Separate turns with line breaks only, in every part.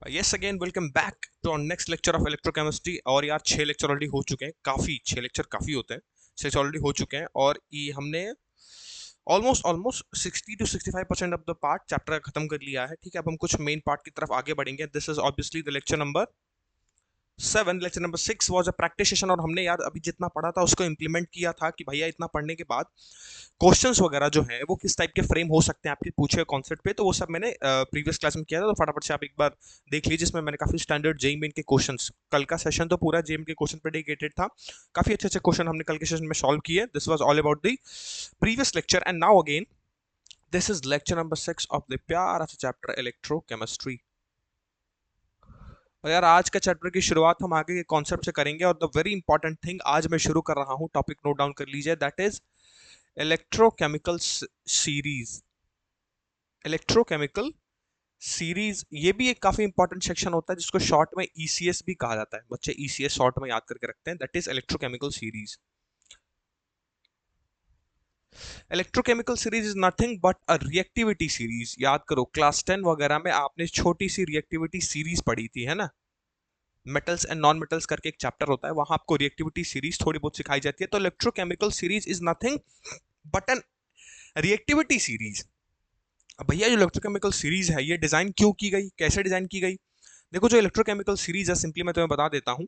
Yes again welcome back to our next lecture of electrochemistry. और यार 6 lecture already हो चुके हैं, काफ़ी 6 लेक्चर काफ़ी होते हैं। 6 ऑलरेडी हो चुके हैं और ये हमने almost almost 60 to 65% of the part chapter खत्म कर लिया है। ठीक है, अब हम कुछ मेन पार्ट की तरफ आगे बढ़ेंगे। This is obviously the lecture number 7। Lecture number 6 was a practice session और हमने यार अभी जितना पढ़ा था उसको इम्प्लीमेंट किया था कि भैया इतना पढ़ने के बाद क्वेश्चंस वगैरह जो है वो किस टाइप के फ्रेम हो सकते हैं आपके पूछे कॉन्सेप्ट पे। तो वो सब मैंने प्रीवियस क्लास में किया था, तो फटाफट से आप एक बार देख लीजिए। जिसमें मैंने काफी स्टैंडर्ड जेई मेन के क्वेश्चंस, कल का सेशन तो पूरा जेई मेन के क्वेश्चन पे डेडिकेटेड था। काफी अच्छे अच्छे क्वेश्चन हमने कल के सेशन में सॉल्व किए। This was all about the previous lecture and now again this is lecture number 6 of the प्यारा सा चैप्टर इलेक्ट्रोकेमिस्ट्री। और यार आज का चैप्टर की शुरुआत हम आगे के कॉन्सेप्ट से करेंगे और द वेरी इंपॉर्टेंट थिंग आज मैं शुरू कर रहा हूं, टॉपिक नोट डाउन कर लीजिए, that is electrochemical series. Electrochemical series ये भी एक काफी इंपॉर्टेंट सेक्शन होता है जिसको शॉर्ट में ईसीएस भी कहा जाता है। बच्चे ईसीएस शॉर्ट में याद करके रखते हैं, that is electrochemical series. Electrochemical series is nothing but a reactivity series. याद करो क्लास 10 वगैरह में आपने छोटी सी रिएक्टिविटी सीरीज पढ़ी थी, है ना। मेटल्स एंड नॉन मेटल्स करके एक चैप्टर होता है, वहां आपको रिएक्टिविटी सीरीज थोड़ी बहुत सिखाई जाती है। तो electrochemical series is nothing but an reactivity series. अब भैया जो इलेक्ट्रोकेमिकल सीरीज है ये डिजाइन क्यों की गई, कैसे डिजाइन की गई। देखो जो इलेक्ट्रोकेमिकल सीरीज है, सिंपली मैं तुम्हें बता देता हूं।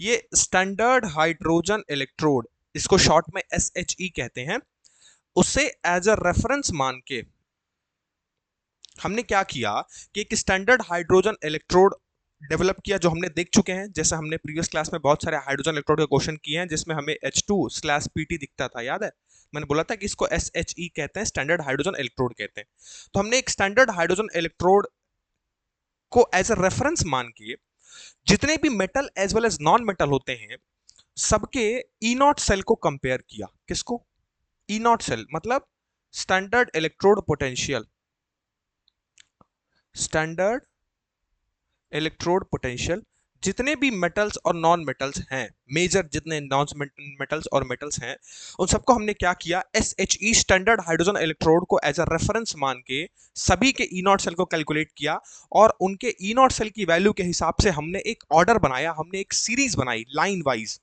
ये स्टैंडर्ड हाइड्रोजन इलेक्ट्रोड, इसको शॉर्ट में SHE कहते हैं, उसे एज अ रेफरेंस मान के हमने क्या किया कि एक स्टैंडर्ड हाइड्रोजन इलेक्ट्रोड डेवलप किया, जो हमने देख चुके हैं। जैसे हमने प्रीवियस क्लास में बहुत सारे हाइड्रोजन इलेक्ट्रोड के क्वेश्चन किए हैं जिसमें हमें H2/PT दिखता था, याद है। मैंने बोला था कि इसको SHE कहते हैं, स्टैंडर्ड हाइड्रोजन इलेक्ट्रोड कहते हैं। तो हमने एक स्टैंडर्ड हाइड्रोजन इलेक्ट्रोड को एज अ रेफरेंस मान के जितने भी metal as well as non metal होते हैं सबके ई नॉट सेल को कंपेयर किया। किसको? ई नॉट सेल मतलब standard electrode potential. Standard electrode potential जितने भी मेटल्स और नॉन मेटल्स हैं, मेजर जितने नॉन मेटल्स और मेटल्स हैं, उन सबको हमने क्या किया, SHE स्टैंडर्ड हाइड्रोजन इलेक्ट्रोड को एज अ रेफरेंस मान के सभी के ई नॉट सेल को कैलकुलेट किया और उनके ई नॉट सेल की वैल्यू के हिसाब से हमने एक ऑर्डर बनाया, हमने एक सीरीज बनाई लाइन वाइज।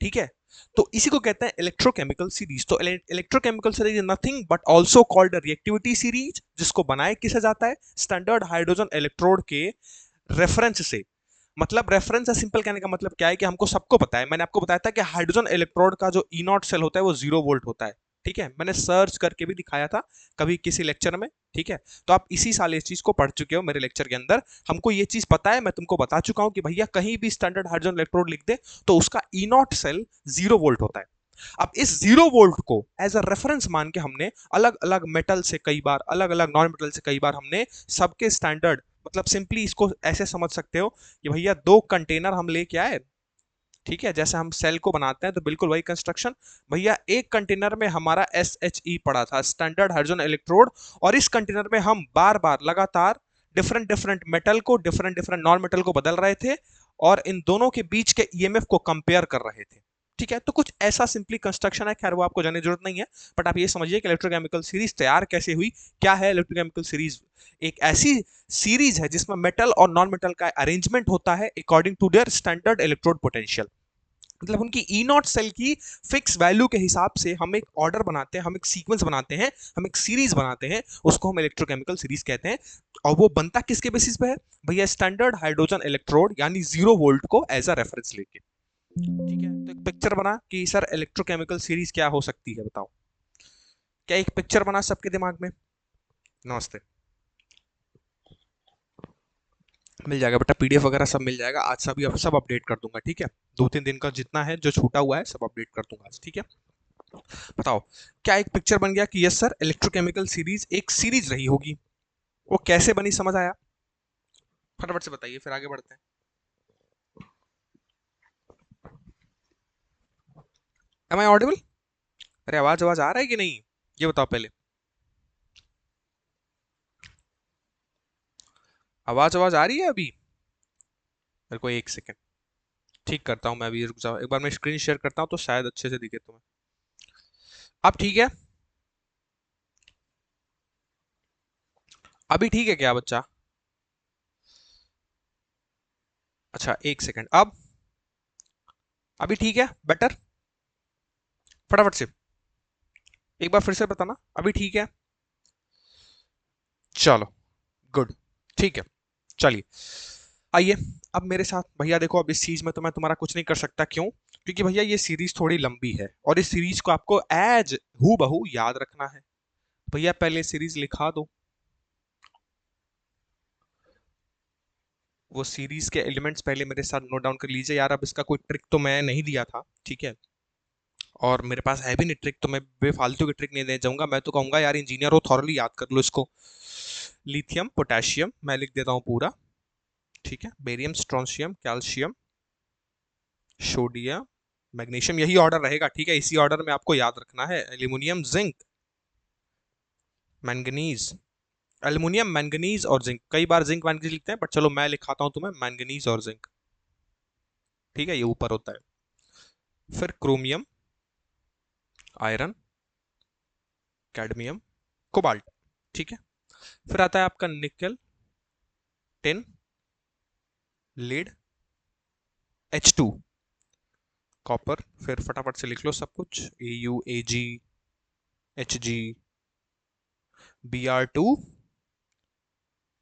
ठीक है, तो इसी को कहते हैं इलेक्ट्रोकेमिकल सीरीज। तो electrochemical series is nothing but also called a reactivity series, जिसको बनाया किसे जाता है, स्टैंडर्ड हाइड्रोजन इलेक्ट्रोड के रेफरेंस से। मतलब रेफरेंस है, सिंपल कहने का मतलब क्या है कि हमको सबको पता है, मैंने आपको बताया था कि हाइड्रोजन इलेक्ट्रोड का जो ई नॉट सेल होता है वो 0 वोल्ट होता है। ठीक है, मैंने सर्च करके भी दिखाया था कभी किसी लेक्चर में। ठीक है, तो आप इसी साल इस चीज को पढ़ चुके हो मेरे लेक्चर के अंदर। हमको ये चीज पता है, मैं तुमको बता चुका हूं कि भैया कहीं भी स्टैंडर्ड हाइड्रोजन इलेक्ट्रोड लिख दे तो उसका ई नॉट सेल 0 वोल्ट होता है। अब इस 0 वोल्ट को एज अ रेफरेंस मान के हमने अलग अलग मेटल से कई बार, अलग अलग नॉन मेटल से कई बार हमने सबके स्टैंडर्ड, मतलब सिंपली इसको ऐसे समझ सकते हो कि भैया 2 कंटेनर हम लेके आए। ठीक है, जैसे हम सेल को बनाते हैं तो बिल्कुल वही कंस्ट्रक्शन। भैया एक कंटेनर में हमारा SHE पड़ा था, स्टैंडर्ड हाइड्रोजन इलेक्ट्रोड, और इस कंटेनर में हम बार बार लगातार डिफरेंट डिफरेंट मेटल को, डिफरेंट डिफरेंट नॉन मेटल को बदल रहे थे और इन दोनों के बीच के EMF को कंपेयर कर रहे थे। ठीक है, तो कुछ ऐसा सिंपली कंस्ट्रक्शन है, खैर वो आपको जानने की जरूरत नहीं है। बट आप ये समझिए कि इलेक्ट्रोकेमिकल सीरीज तैयार कैसे हुई, क्या है इलेक्ट्रोकेमिकल सीरीज। एक ऐसी सीरीज है जिसमें मेटल और नॉन मेटल का अरेंजमेंट होता है according to their standard electrode potential. मतलब उनकी ई नॉट सेल की फिक्स वैल्यू के हिसाब से हम एक ऑर्डर बनाते हैं, हम एक सीक्वेंस बनाते हैं, हम एक सीरीज बनाते हैं, उसको हम इलेक्ट्रोकेमिकल सीरीज कहते हैं। और वो बनता किसके बेसिस पे है भैया, स्टैंडर्ड हाइड्रोजन इलेक्ट्रोड यानी 0 वोल्ट को एज अ रेफरेंस लेके। ठीक है, तो एक पिक्चर बना कि सर इलेक्ट्रोकेमिकल सीरीज क्या हो सकती है, बताओ। क्या एक पिक्चर बना सबके दिमाग में? नमस्ते। मिल जाएगा बेटा, PDF वगैरह सब मिल जाएगा आज, सभी सब अपडेट कर दूंगा। ठीक है, 2-3 दिन का जितना है जो छूटा हुआ है सब अपडेट कर दूंगा आज। ठीक है, बताओ क्या एक पिक्चर बन गया कि यस सर इलेक्ट्रोकेमिकल सीरीज एक सीरीज रही होगी। वो कैसे बनी, समझ आया? फटाफट से बताइए, फिर आगे बढ़ते हैं। Am I audible? अरे आवाज आवाज आ रहा है कि नहीं, ये बताओ पहले। आवाज आवाज आ रही है अभी? मेरे को 1 सेकंड ठीक करता हूँ मैं अभी, रुक जाओ, एक बार मैं स्क्रीन शेयर करता हूँ तो शायद अच्छे से दिखे तुम्हें। अब ठीक है? अभी ठीक है क्या बच्चा? अच्छा एक सेकंड, अब अभी ठीक है, बेटर? फटाफट से एक बार फिर से बताना, अभी ठीक है? चलो गुड, ठीक है। चलिए आइए, अब मेरे साथ भैया देखो, अब इस चीज में तो मैं तुम्हारा कुछ नहीं कर सकता, क्यों? क्योंकि भैया ये सीरीज थोड़ी लंबी है और इस सीरीज को आपको एज हू बहू याद रखना है। भैया पहले सीरीज लिखा दो, वो सीरीज के एलिमेंट्स पहले मेरे साथ नोट डाउन कर लीजिए यार। अब इसका कोई ट्रिक तो मैं नहीं दिया था, ठीक है, और मेरे पास है भी नहीं ट्रिक, तो मैं बेफालतू की ट्रिक नहीं देने जाऊंगा। मैं तो कहूंगा यार इंजीनियर हो, थॉरली याद कर लो इसको। लिथियम पोटेशियम मैं लिख देता हूं पूरा, ठीक है, barium strontium calcium sodium magnesium, यही ऑर्डर रहेगा, ठीक है, इसी ऑर्डर में आपको याद रखना है। Aluminium zinc manganese, aluminium manganese और जिंक, कई बार जिंक मैंगनीज लिखते हैं बट चलो मैं लिखाता हूं तुम्हें मैंगनीज और जिंक, ठीक है, ये ऊपर होता है। फिर क्रोमियम, आयरन, कैडमियम, कोबाल्ट, ठीक है। फिर आता है आपका निकल, टिन, लीड, H2, कॉपर। फिर फटाफट से लिख लो सब कुछ, AU, AG, HG, Br2,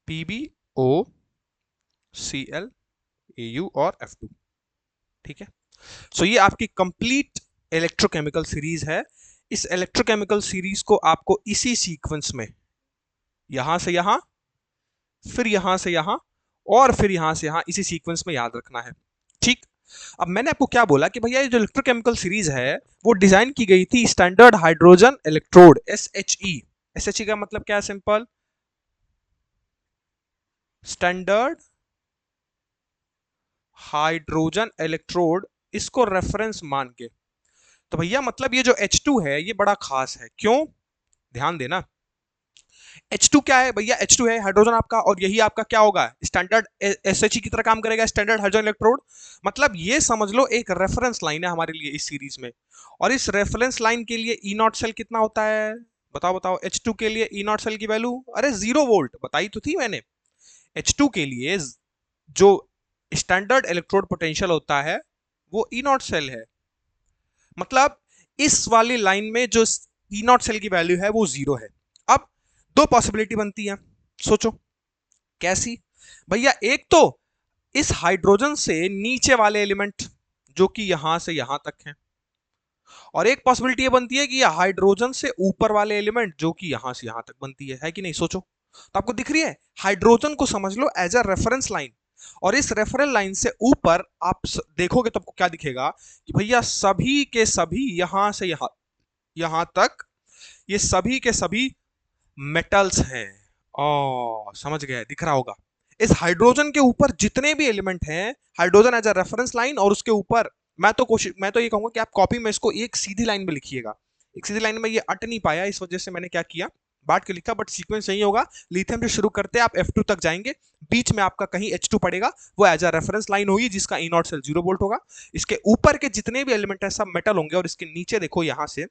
PbO, Cl, AU और F2, ठीक है। सो ये आपकी कंप्लीट इलेक्ट्रोकेमिकल सीरीज है। इस इलेक्ट्रोकेमिकल सीरीज को आपको इसी सीक्वेंस में, यहां से यहां, फिर यहां से यहां, और फिर यहां से यहां, इसी सीक्वेंस में याद रखना है, ठीक। अब मैंने आपको क्या बोला कि भैया ये जो इलेक्ट्रोकेमिकल सीरीज है वो डिजाइन की गई थी standard hydrogen electrode, SHE। SHE का मतलब क्या है? सिंपल, स्टैंडर्ड हाइड्रोजन इलेक्ट्रोड, इसको रेफरेंस मान के। तो भैया मतलब ये जो H2 है ये बड़ा खास है, क्यों? ध्यान देना, H2 क्या है भैया? H2 है हाइड्रोजन आपका, और यही आपका क्या होगा? स्टैंडर्ड SHE की तरह काम करेगा, स्टैंडर्ड हाइड्रोजन इलेक्ट्रोड। मतलब ये समझ लो एक रेफरेंस लाइन है हमारे लिए इस सीरीज में। और इस रेफरेंस लाइन के लिए ई नॉट सेल कितना होता है? बताओ बताओ, H2 के लिए ई नॉट सेल की वैल्यू, अरे 0 वोल्ट बताई तो थी मैंने। H2 के लिए जो स्टैंडर्ड इलेक्ट्रोड पोटेंशियल होता है वो ई नॉट सेल है। मतलब इस वाली लाइन में जो ई नॉट सेल की वैल्यू है वो 0 है। अब दो पॉसिबिलिटी बनती है, सोचो कैसी? भैया एक तो इस हाइड्रोजन से नीचे वाले एलिमेंट जो कि यहां से यहां तक हैं, और एक पॉसिबिलिटी ये बनती है कि ये हाइड्रोजन से ऊपर वाले एलिमेंट जो कि यहां से यहां तक बनती है कि नहीं? सोचो, तो आपको दिख रही है हाइड्रोजन को समझ लो एज अ रेफरेंस लाइन, और इस रेफरेंस लाइन से ऊपर आप देखोगे तो आपको क्या दिखेगा कि भैया सभी के सभी यहां से यहां यहां तक ये सभी के सभी मेटल्स हैं। ओ समझ गए, दिख रहा होगा। इस हाइड्रोजन के ऊपर जितने भी एलिमेंट हैं, hydrogen as a reference line, और उसके ऊपर मैं तो ये कहूंगा कि आप कॉपी में इसको एक सीधी लाइन में लिखिएगा। एक सीधी लाइन में ये अट नहीं पाया, इस वजह से मैंने क्या किया, बांट के लिखा, बट सीक्वेंस यही होगा। लिथियम से शुरू करते आप F2 तक जाएंगे, बीच में आपका कहीं H2 पड़ेगा, वो एज अ रेफरेंस लाइन होगी जिसका ई नॉट सेल 0 वोल्ट होगा। इसके ऊपर के जितने भी एलिमेंट है सब मेटल होंगे, और इसके नीचे देखो यहां से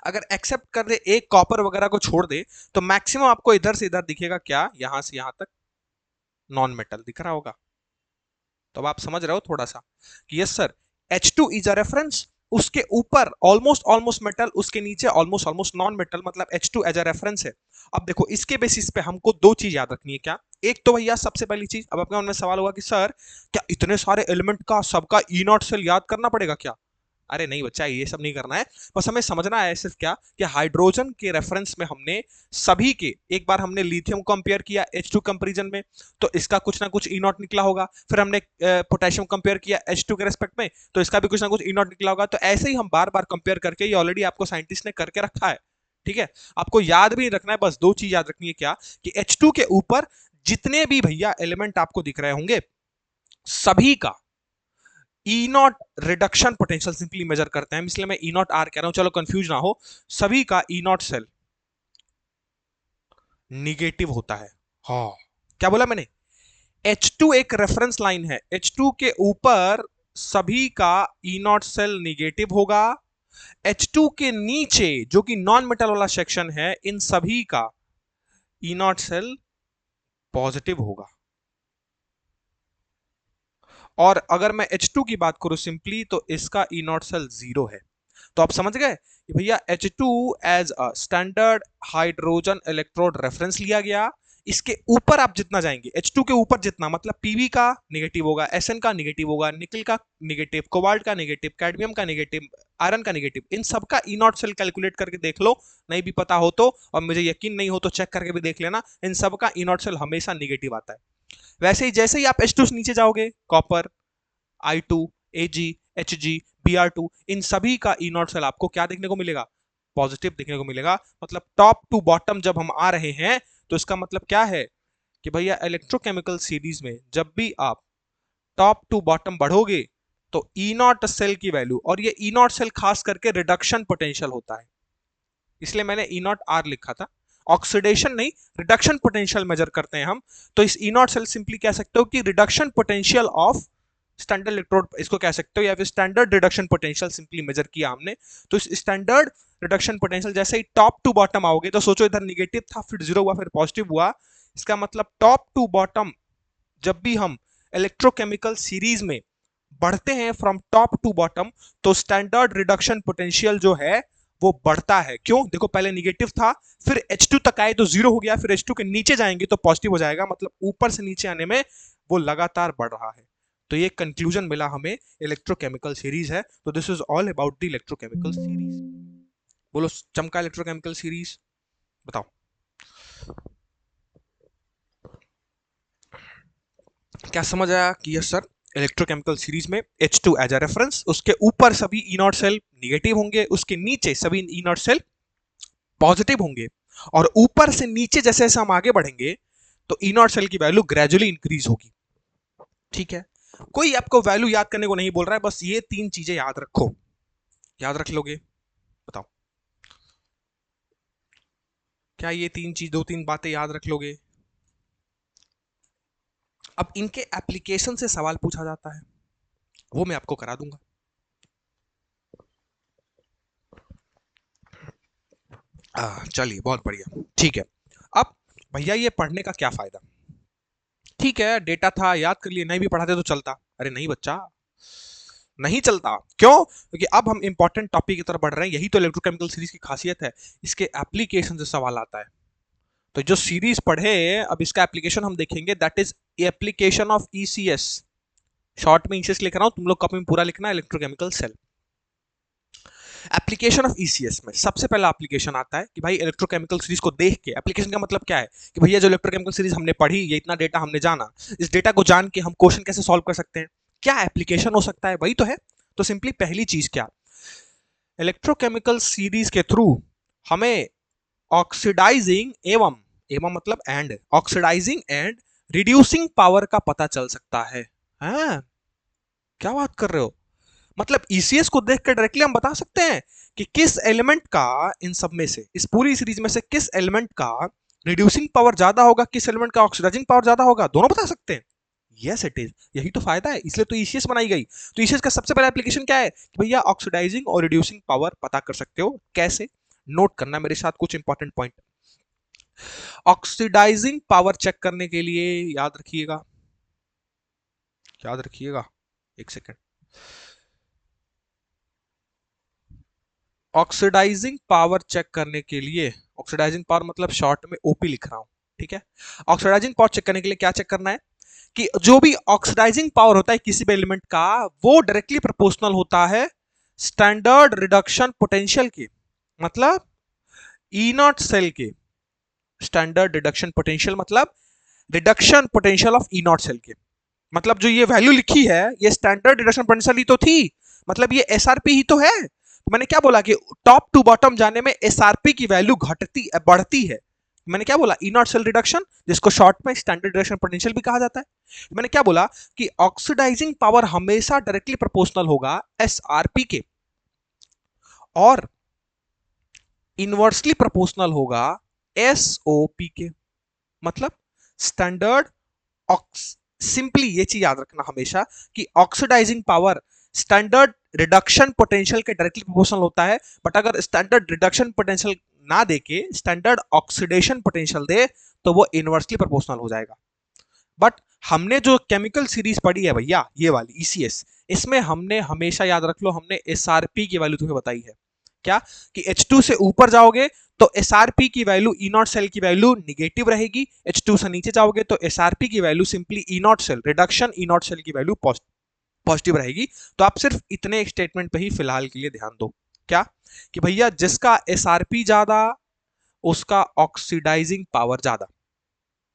अगर एक्सेप्ट कर दे एक कॉपर वगैरह को छोड़ दे, तो मैक्सिमम आपको इधर से इधर दिखेगा क्या, यहां से यहां तक नॉन मेटल दिख रहा होगा। तो अब आप समझ रहे हो थोड़ा सा कि yes sir, H2 is a reference, उसके ऊपर ऑलमोस्ट ऑलमोस्ट मेटल, उसके नीचे ऑलमोस्ट ऑलमोस्ट नॉन मेटल, मतलब H2 एज अ रेफरेंस है। अब देखो इसके बेसिस पे हमको दो चीज याद रखनी है, क्या? एक तो भैया सबसे पहली चीज, अब आपके मन में सवाल होगा कि सर क्या इतने सारे एलिमेंट का सबका ई नॉट सेल याद करना पड़ेगा क्या? अरे नहीं बच्चा, ये सब नहीं करना है। बस हमें समझना है सिर्फ क्या, कि हाइड्रोजन के रेफरेंस में हमने सभी के, एक बार हमने लिथियम कंपेयर किया H2 कंपेरिजन में, तो इसका कुछ ना कुछ ई नॉट निकला होगा। फिर हमने पोटेशियम कंपेयर किया H2 के रेस्पेक्ट में, तो इसका भी कुछ ना कुछ ई नॉट निकला होगा। तो ऐसे ही हम बार बार कंपेयर करके, ये ऑलरेडी आपको साइंटिस्ट ने करके रखा है, ठीक है। आपको याद भी नहीं रखना है, बस दो चीज याद रखनी है, क्या? कि H2 के ऊपर जितने भी भैया एलिमेंट आपको दिख रहे होंगे, सभी का E naught reduction potential simply measure करते हैं, इसलिए मैं ई नॉट आर कह रहा हूं, चलो कंफ्यूज ना हो। सभी का ई नॉट सेल निगेटिव होता है। हाँ, क्या बोला मैंने? H2 एक रेफरेंस लाइन है, H2 के ऊपर सभी का ई नॉट सेल निगेटिव होगा। H2 के नीचे जो कि नॉन मेटल वाला सेक्शन है, इन सभी का ई नॉट सेल पॉजिटिव होगा। और अगर मैं H2 की बात करूं सिंपली तो इसका ई नॉट सेल 0 है। तो आप समझ गए कि भैया H2 as a standard hydrogen electrode reference लिया गया। इसके ऊपर आप जितना जाएंगे H2 के ऊपर जितना, मतलब Pb का निगेटिव होगा, Sn का निगेटिव होगा, निकल का निगेटिव, कोबाल्ट का निगेटिव, कैडमियम का निगेटिव, आयरन का निगेटिव, इन सब का ई नॉट सेल कैलकुलेट करके देख लो, नहीं भी पता हो तो, और मुझे यकीन नहीं हो तो चेक करके भी देख लेना, इन सब का ई नॉट सेल हमेशा निगेटिव आता है। वैसे ही जैसे ही आप H2 से नीचे जाओगे, copper, I2, Ag, Hg, Br2, इन सभी का ई नॉट सेल आपको क्या देखने को मिलेगा? पॉजिटिव देखने को मिलेगा। मतलब टॉप टू बॉटम जब हम आ रहे हैं तो इसका मतलब क्या है कि भैया इलेक्ट्रोकेमिकल सीरीज में जब भी आप टॉप टू बॉटम बढ़ोगे तो ई नॉट सेल की वैल्यू, और ये ई नॉट सेल खास करके रिडक्शन पोटेंशियल होता है, इसलिए मैंने ई नॉट आर लिखा था। ऑक्सीडेशन नहीं, रिडक्शन पोटेंशियल मेजर करते हैं हम। तो इस ई नॉट सेल सिंपली कह सकते हो कि reduction potential of standard electrode, इसको कह सकते हो, या फिर standard reduction potential simply measure किया हमने। तो इस स्टैंडर्ड रिडक्शन पोटेंशियल जैसे ही टॉप टू बॉटम आओगे तो सोचो इधर निगेटिव था, फिर 0 हुआ, फिर पॉजिटिव हुआ, इसका मतलब टॉप टू बॉटम जब भी हम इलेक्ट्रोकेमिकल सीरीज में बढ़ते हैं फ्रॉम टॉप टू बॉटम, तो स्टैंडर्ड रिडक्शन पोटेंशियल जो है वो बढ़ता है। क्यों? देखो पहले निगेटिव था, फिर H2 तक आए तो 0 हो गया, फिर H2 के नीचे जाएंगे तो पॉजिटिव हो जाएगा, मतलब ऊपर से नीचे आने में वो लगातार बढ़ रहा है। तो ये कंक्लूजन मिला हमें, इलेक्ट्रोकेमिकल सीरीज है। तो this is all about the electrochemical series. बोलो चमका इलेक्ट्रोकेमिकल सीरीज, बताओ क्या समझ आया? कि यस सर, इलेक्ट्रोकेमिकल सीरीज में H2 एज अ रेफरेंस, उसके ऊपर सभी ई नॉट सेल निगेटिव होंगे, उसके नीचे सभी ई नॉट सेल पॉजिटिव होंगे, और ऊपर से नीचे जैसे जैसे हम आगे बढ़ेंगे तो ई नॉट सेल की वैल्यू ग्रेजुअली इंक्रीज होगी। ठीक है, कोई आपको वैल्यू याद करने को नहीं बोल रहा है, बस ये 3 चीजें याद रखो। याद रख लोगे? बताओ, क्या ये 3 चीज, 2-3 बातें याद रख लोगे? अब इनके एप्लीकेशन से सवाल पूछा जाता है, वो मैं आपको करा दूंगा। चलिए बहुत बढ़िया, ठीक है। अब भैया ये पढ़ने का क्या फायदा? ठीक है, डेटा था याद कर लिए, नहीं भी पढ़ाते तो चलता। अरे नहीं बच्चा, नहीं चलता। क्यों? क्योंकि अब हम इंपॉर्टेंट टॉपिक की तरफ बढ़ रहे हैं, यही तो इलेक्ट्रोकेमिकल सीरीज की खासियत है, इसके एप्लीकेशन से सवाल आता है। तो जो सीरीज पढ़े, अब इसका एप्लीकेशन हम देखेंगे, that is application of ECS. Short में ईसीएस लिख रहा हूं, तुम लोग कॉपी में पूरा लिखना, electrochemical cell. Application of ECS में सबसे पहला एप्लीकेशन आता है कि भाई इलेक्ट्रोकेमिकल सीरीज को देख के, एप्लीकेशन का मतलब क्या है कि भैया जो इलेक्ट्रोकेमिकल सीरीज हमने पढ़ी, ये इतना डेटा हमने जाना, इस डेटा को जान के हम क्वेश्चन कैसे सॉल्व कर सकते हैं, क्या एप्लीकेशन हो सकता है, वही तो है। तो सिंपली पहली चीज क्या, इलेक्ट्रोकेमिकल सीरीज के थ्रू हमें ऑक्सीडाइजिंग एवं, एवं मतलब and, oxidising and reducing power का पता चल सकता है। हाँ, क्या बात कर रहे हो? मतलब ईसीएस को देखकर डायरेक्टली हम बता सकते हैं कि किस एलिमेंट का, इन सब में से, इस पूरी सीरीज में से किस एलिमेंट का रिड्यूसिंग पावर ज्यादा होगा, किस एलिमेंट का ऑक्सीडाइजिंग पावर ज्यादा होगा, दोनों बता सकते हैं। यस इट इज, यही तो फायदा है, इसलिए तो ईसीएस बनाई गई। तो ईसीएस का सबसे पहला एप्लीकेशन क्या है कि भैया ऑक्सीडाइजिंग और रिड्यूसिंग पावर पता कर सकते हो। कैसे? नोट करना मेरे साथ कुछ important point. Oxidising power check करने के लिए याद रखिएगा, याद रखिएगा, एक सेकेंड। ऑक्सीडाइजिंग पावर चेक करने के लिए, ऑक्सीडाइजिंग पावर मतलब शॉर्ट में ओपी लिख रहा हूं, ठीक है। ऑक्सीडाइजिंग पावर चेक करने के लिए क्या चेक करना है कि जो भी ऑक्सीडाइजिंग पावर होता है किसी भी एलिमेंट का, वो डायरेक्टली प्रोपोर्शनल होता है स्टैंडर्ड रिडक्शन पोटेंशियल के, मतलब ई नॉट सेल के स्टैंडर्ड रिडक्शन पोटेंशियल, मतलब reduction potential of E naught cell के। मतलब जो ये वैल्यू लिखी है, ये स्टैंडर्ड रिडक्शन पोटेंशियल ही तो थी, मतलब ये एसआरपी ही तो है। तो मैंने क्या बोला कि टॉप टू बॉटम जाने में एसआरपी की वैल्यू घटती बढ़ती है। मैंने क्या बोला? ई नॉट सेल रिडक्शन, जिसको शॉर्ट में स्टैंडर्ड रिडक्शन पोटेंशियल भी कहा जाता है। मैंने क्या बोला कि ऑक्सीडाइजिंग पावर हमेशा डायरेक्टली प्रोपोर्शनल होगा एसआरपी के, और इनवर्सली प्रोपोर्शनल होगा एसओपी के। मतलब स्टैंडर्ड सिंपली ये चीज याद रखना हमेशा कि oxidising power standard reduction potential के डायरेक्टली प्रोपोर्शनल होता है, बट अगर स्टैंडर्ड रिडक्शन पोटेंशियल ना देके स्टैंडर्ड ऑक्सीडेशन पोटेंशियल दे तो वो इनवर्सली प्रोपोर्शनल हो जाएगा। बट हमने जो केमिकल सीरीज पढ़ी है भैया, ये वाली ईसीएस, इसमें हमने हमेशा याद रख लो, हमने एसआरपी की वैल्यू तुम्हें बताई है क्या, कि H2 से ऊपर जाओगे तो एसआरपी की वैल्यू ई नॉट सेल की वैल्यू निगेटिव रहेगी, H2 से नीचे जाओगे तो एसआरपी की value simply E naught cell reduction E naught cell की वैल्यू पॉजिटिव रहेगी। तो आप सिर्फ इतने एक स्टेटमेंट पे ही फिलहाल के लिए ध्यान दो, क्या, कि भैया जिसका एसआरपी ज्यादा उसका ऑक्सीडाइजिंग पावर ज्यादा,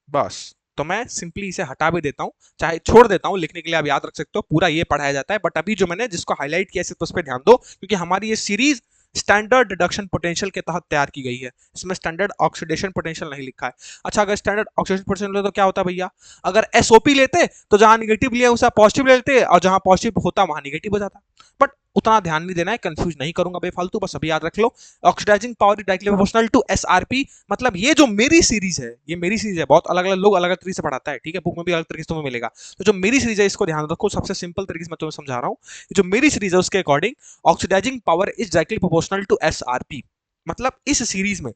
बस। तो मैं सिंपली इसे हटा भी देता हूं, चाहे छोड़ देता हूं, लिखने के लिए आप याद रख सकते हो, पूरा ये पढ़ाया जाता है, बट अभी जो मैंने जिसको हाईलाइट किया सिर्फ उस पर ध्यान दो, क्योंकि हमारी ये सीरीज स्टैंडर्ड रिडक्शन पोटेंशियल के तहत तैयार की गई है, इसमें स्टैंडर्ड ऑक्सीडेशन पोटेंशियल नहीं लिखा है। अच्छा, अगर स्टैंडर्ड ऑक्सीडेशन पोटेंशियल तो क्या होता है भैया, अगर एसओपी लेते तो जहां निगेटिव लिया उसे पॉजिटिव ले लेते, और जहां पॉजिटिव होता वहां निगेटिव हो जाता, बट उतना ध्यान नहीं देना है, कंफ्यूज नहीं करूंगा बेफालतू, बस अभी याद रख लो, oxidising power directly proportional to SRP. मतलब ये जो मेरी सीरीज है, ये मेरी सीरीज है, बहुत अलग अलग लोग अलग अलग तरीके से पढ़ाता है, ठीक है, बुक में भी अलग तरीके से तुम्हें मिलेगा, तो जो मेरी सीरीज है इसको ध्यान रखो, सबसे सिंपल तरीके से मैं तुम्हें समझा रहा हूँ, जो मेरी सीरीज है उसके according oxidising power is directly proportional to SRP. मतलब इस सीरीज में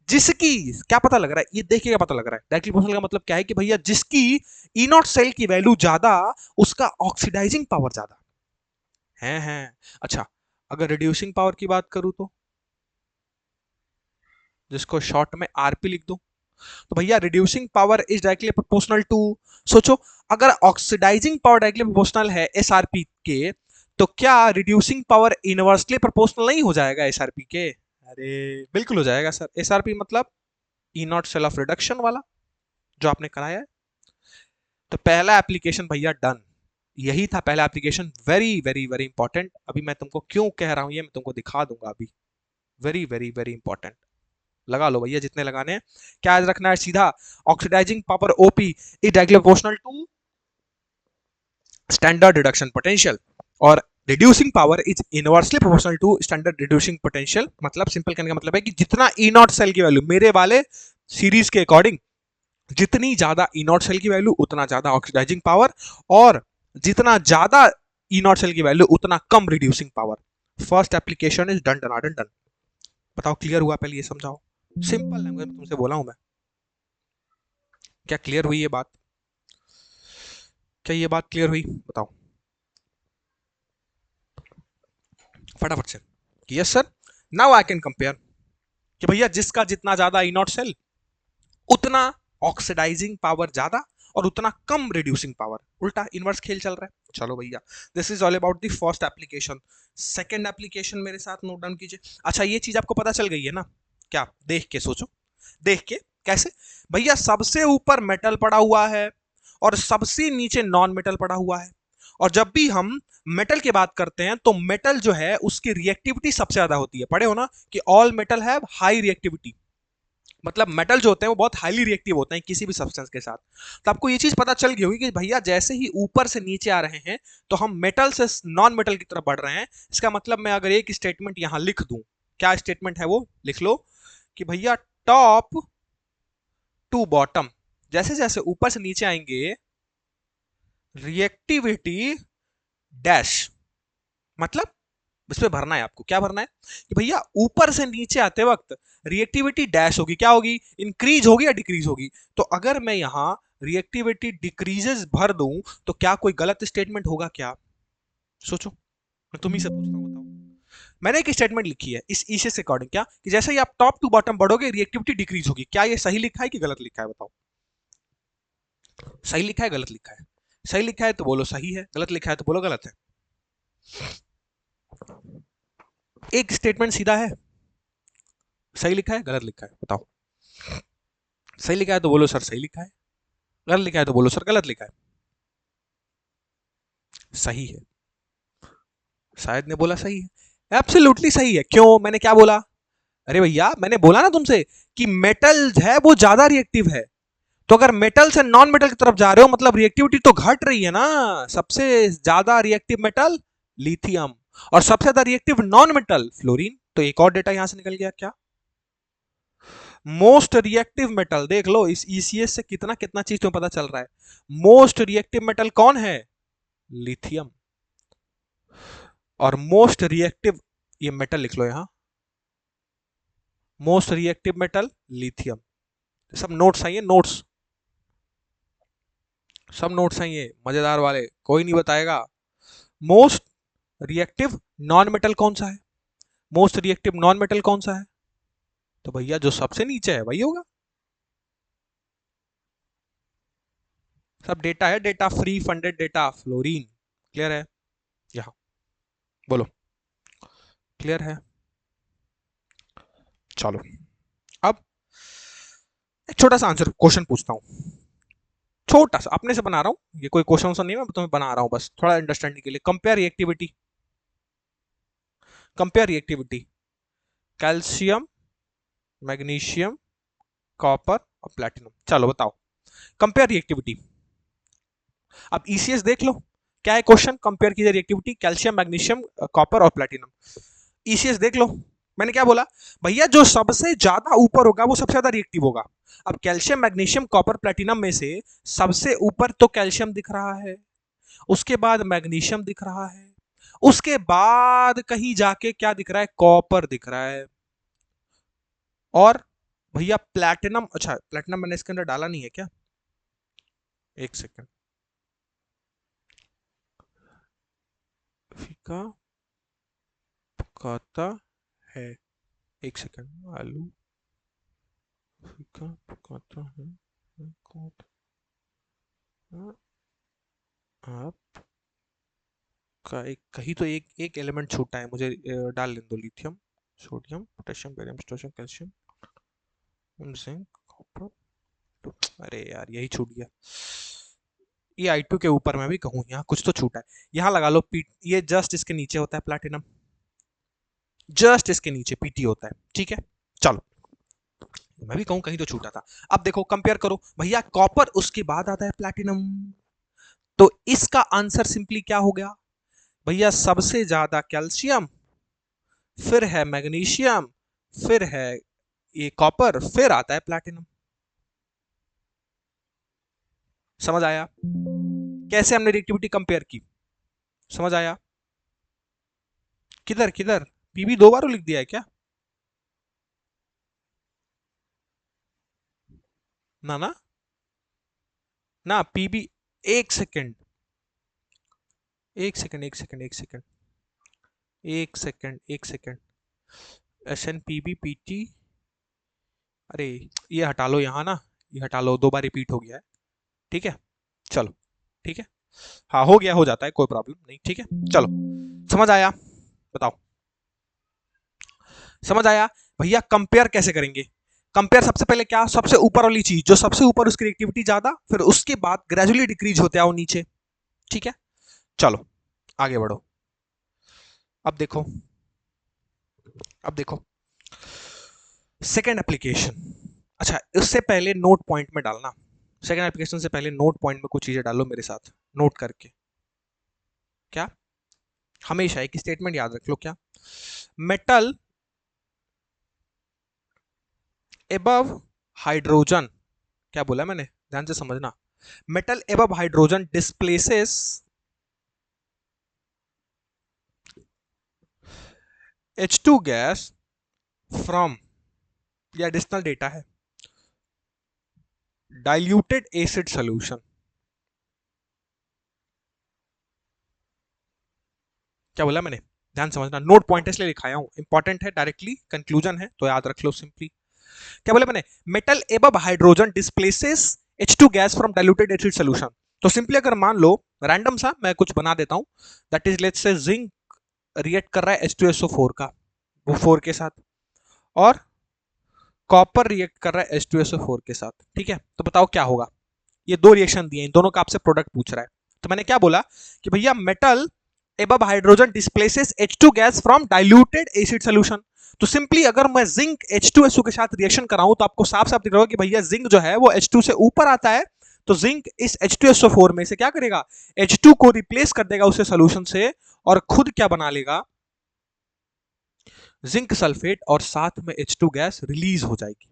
जिसकी, क्या पता लग रहा है, ये देखिए क्या पता लग रहा है, डायरेक्टली प्रोपोर्शनल का मतलब क्या है, कि भैया जिसकी ई नॉट सेल की वैल्यू ज्यादा उसका ऑक्सीडाइजिंग पावर ज्यादा है। अच्छा, अगर रिड्यूसिंग पावर की बात करूं तो, जिसको शॉर्ट में आरपी लिख दो, तो भैया reducing power is directly proportional to, सोचो, अगर ऑक्सीडाइजिंग पावर डायरेक्टली प्रोपोर्शनल है एसआरपी के, तो क्या रिड्यूसिंग पावर इनवर्सली प्रोपोर्शनल नहीं हो जाएगा एसआरपी के? अरे बिल्कुल हो जाएगा सर, एसआरपी मतलब E naught cell of reduction वाला जो आपने कराया है। तो पहला एप्लीकेशन भैया डन, यही था पहला application, very very very important. अभी मैं तुमको क्यों कह रहा हूं ये मैं तुमको दिखा दूंगा अभी, वेरी वेरी वेरी इंपॉर्टेंट, लगा लो भैया जितने लगाने हैं। क्या याद रखना है, सीधा oxidising power OP is directly proportional to standard reduction potential, और reducing power is inversely proportional to standard reducing potential. मतलब सिंपल कहने का मतलब है कि जितना ई नॉट सेल की वैल्यू मेरे वाले सीरीज के अकॉर्डिंग, जितनी ज्यादा ई नॉट सेल की वैल्यू उतना ज्यादा ऑक्सीडाइजिंग पावर, और जितना ज्यादा ई नॉट सेल की वैल्यू उतना कम reducing power. First application is done done done. बताओ क्लियर हुआ, पहले ये समझाओ, सिंपल लैंग्वेज में तुमसे बोला हूं मैं, क्या क्लियर हुई ये बात, क्या ये बात क्लियर हुई, बताओ फटाफट से, yes sir, now I can compare, कि भैया जिसका जितना ज्यादा ई नॉट सेल उतना ऑक्सीडाइजिंग पावर ज्यादा और उतना कम रिड्यूसिंग पावर, उल्टा इनवर्स खेल चल रहा है। चलो भैया, this is all about the first application. Second application मेरे साथ नोट डाउन कीजिए। अच्छा, ये चीज आपको पता चल गई है ना, क्या, देख के सोचो, देख के कैसे, भैया सबसे ऊपर मेटल पड़ा हुआ है और सबसे नीचे नॉन मेटल पड़ा हुआ है, और जब भी हम मेटल की बात करते हैं तो मेटल जो है उसकी रिएक्टिविटी सबसे ज्यादा होती है, पढ़े हो ना कि all metal have high reactivity, मतलब मेटल जो होते हैं वो बहुत हाईली रिएक्टिव होते हैं किसी भी सब्सटेंस के साथ। तो आपको ये चीज पता चल गई होगी कि भैया जैसे ही ऊपर से नीचे आ रहे हैं तो हम मेटल से नॉन मेटल की तरफ बढ़ रहे हैं। इसका मतलब मैं अगर एक स्टेटमेंट यहां लिख दूं, क्या स्टेटमेंट है वो, लिख लो कि भैया टॉप टू बॉटम, जैसे जैसे ऊपर से नीचे आएंगे रिएक्टिविटी डैश, मतलब इस पे भरना है आपको, क्या भरना है कि भैया ऊपर से नीचे आते वक्त रिएक्टिविटी डैश होगी, क्या होगी, इंक्रीज होगी या डिक्रीज होगी। तो अगर मैं यहां रिएक्टिविटी डिक्रीजेस भर दूं तो क्या कोई गलत स्टेटमेंट होगा क्या, सोचो, मैं तुम ही से पूछता हूं, बताओ। मैंने एक स्टेटमेंट लिखी है इस इसे से अकॉर्डिंग, क्या कि जैसे ही आप टॉप टू बॉटम बढ़ोगे रिएक्टिविटी डिक्रीज होगी, क्या ये सही लिखा है कि गलत लिखा है, बताओ, सही लिखा है गलत लिखा है, सही लिखा है तो बोलो सही है, गलत लिखा है तो बोलो गलत है। एक स्टेटमेंट सीधा है, सही लिखा है गलत लिखा है, बताओ, सही लिखा है तो बोलो सर सही लिखा है, गलत लिखा है तो बोलो सर गलत लिखा है। सही है, शायद ने बोला सही है, एब्सोल्युटली सही है, क्यों, मैंने क्या बोला, अरे भैया मैंने बोला ना तुमसे कि मेटल है वो ज्यादा रिएक्टिव है, तो अगर मेटल से नॉन मेटल की तरफ जा रहे हो मतलब रिएक्टिविटी तो घट रही है ना। सबसे ज्यादा रिएक्टिव मेटल लिथियम, और सबसे ज्यादा रिएक्टिव नॉन मेटल फ्लोरीन। तो एक और डेटा यहां से निकल गया, क्या, मोस्ट रिएक्टिव मेटल, देख लो इस ईसीएस से कितना कितना चीज तुम्हें पता चल रहा है। मोस्ट रिएक्टिव मेटल कौन है, लिथियम, और मोस्ट रिएक्टिव, ये मेटल लिख लो यहां, मोस्ट रिएक्टिव मेटल लिथियम। सब नोट्स आइए, नोट्स, सब नोट्स हैं ये मजेदार वाले, कोई नहीं बताएगा। मोस्ट रिएक्टिव नॉन मेटल कौन सा है? मोस्ट रिएक्टिव नॉन मेटल कौन सा है? तो भैया जो सबसे नीचे है वही होगा। सब डेटा है, data free funded data, fluorine. Clear है? यहां बोलो, क्लियर है? चलो, अब एक छोटा सा आंसर क्वेश्चन पूछता हूं, छोटा सा अपने से बना रहा हूं, ये कोई क्वेश्चन सा नहीं, मैं तुम्हें बना रहा हूं बस थोड़ा अंडरस्टैंडिंग के लिए। Compare reactivity, compare reactivity calcium, magnesium, copper और प्लैटिनम। चलो बताओ कंपेयर रिएक्टिविटी। अब ईसीएस देख लो, क्या है क्वेश्चन, कंपेयर कीजिए रिएक्टिविटी कैल्शियम, मैग्नीशियम, कॉपर और प्लैटिनम। ईसीएस देख लो, मैंने क्या बोला भैया, जो सबसे ज्यादा ऊपर होगा वो सबसे ज्यादा रिएक्टिव होगा। अब कैल्शियम, मैग्नीशियम, कॉपर, प्लैटिनम में से सबसे ऊपर तो कैल्शियम दिख रहा है, उसके बाद मैग्नीशियम दिख रहा है, उसके बाद कहीं जाके क्या दिख रहा है, कॉपर दिख रहा है। और भैया प्लैटिनम, अच्छा प्लैटिनम मैंने इसके अंदर डाला नहीं है क्या, एक सेकंड, फीका पकाता है, एक सेकंड, आलू फीका पकाता है, आप का एक कहीं तो एक एक एलिमेंट छूटा है, मुझे डाल लेने दो, lithium, sodium, potassium, barium, potassium, calcium, zinc, copper. तो अरे यार यही छूट गया, ये I2 के ऊपर मैं भी कहूँ यहाँ कुछ तो छूटा है, यहाँ लगा लो पी, ये जस्ट इसके नीचे होता है प्लैटिनम, जस्ट इसके नीचे पीटी होता है, ठीक है। चलो मैं भी कहूँ कहीं तो छूटा था। अब देखो कंपेयर करो भैया, कॉपर उसके बाद आता है प्लैटिनम, तो इसका आंसर सिंपली क्या हो गया भैया, सबसे ज्यादा कैल्शियम, फिर है मैग्नीशियम, फिर है ये कॉपर, फिर आता है प्लैटिनम। समझ आया कैसे हमने रिएक्टिविटी कंपेयर की? समझ आया? किधर किधर, पीबी दो बार लिख दिया है क्या? ना ना ना, पीबी, एक सेकंड, एक सेकंड, एक सेकंड, एक सेकंड, एक सेकंड, एक second, S N P B P T, अरे ये हटा लो यहाँ ना, ये हटा लो, दो बार रिपीट हो गया है, ठीक है। चलो ठीक है, हाँ हो गया, हो जाता है, कोई प्रॉब्लम नहीं, ठीक है। चलो समझ आया, बताओ समझ आया? भैया कंपेयर कैसे करेंगे? कंपेयर सबसे पहले क्या, सबसे ऊपर वाली चीज, जो सबसे ऊपर उसकी रिएक्टिविटी ज्यादा, फिर उसके बाद ग्रेजुअली डिक्रीज होते आओ नीचे, ठीक है। चलो आगे बढ़ो, अब देखो, अब देखो सेकेंड एप्लीकेशन। अच्छा उससे पहले नोट पॉइंट में डालना, सेकेंड एप्लीकेशन से पहले नोट पॉइंट में कुछ चीजें डालो मेरे साथ नोट करके। क्या? हमेशा एक स्टेटमेंट याद रख लो, क्या, मेटल एबव हाइड्रोजन, क्या बोला मैंने, ध्यान से समझना, metal above hydrogen displaces H2 gas from, ये एडिशनल डेटा है, डाइल्यूटेड एसिड सोल्यूशन। क्या बोला मैंने, ध्यान समझना, नोट पॉइंट इसलिए लिखाया हूं, इंपॉर्टेंट है, डायरेक्टली कंक्लूजन है तो याद रख लो सिंपली। क्या बोले मैंने, metal above hydrogen displaces H2 gas from diluted acid solution. तो सिंपली अगर मान लो, रैंडम सा मैं कुछ बना देता हूं, that is let's say zinc react कर रहा है H2SO4 का, वो 4 के साथ, और कॉपर रिएक्ट कर रहा है H2SO4 के साथ, ठीक है। तो बताओ क्या होगा, ये दो रिएक्शन दिए, इन दोनों का आपसे प्रोडक्ट पूछ रहा है। तो मैंने क्या बोला कि भैया metal above hydrogen displaces H2 gas from diluted acid solution. तो सिंपली अगर मैं जिंक H2SO के साथ रिएक्शन कराऊं तो आपको साफ साफ दिख रहा होगा कि भैया जिंक जो है वो H2 से ऊपर आता है, तो जिंक इस H2SO4 में से क्या करेगा, H2 को रिप्लेस कर देगा उससे सोल्यूशन से, और खुद क्या बना लेगा, जिंक सल्फेट, और साथ में H2 गैस रिलीज हो जाएगी।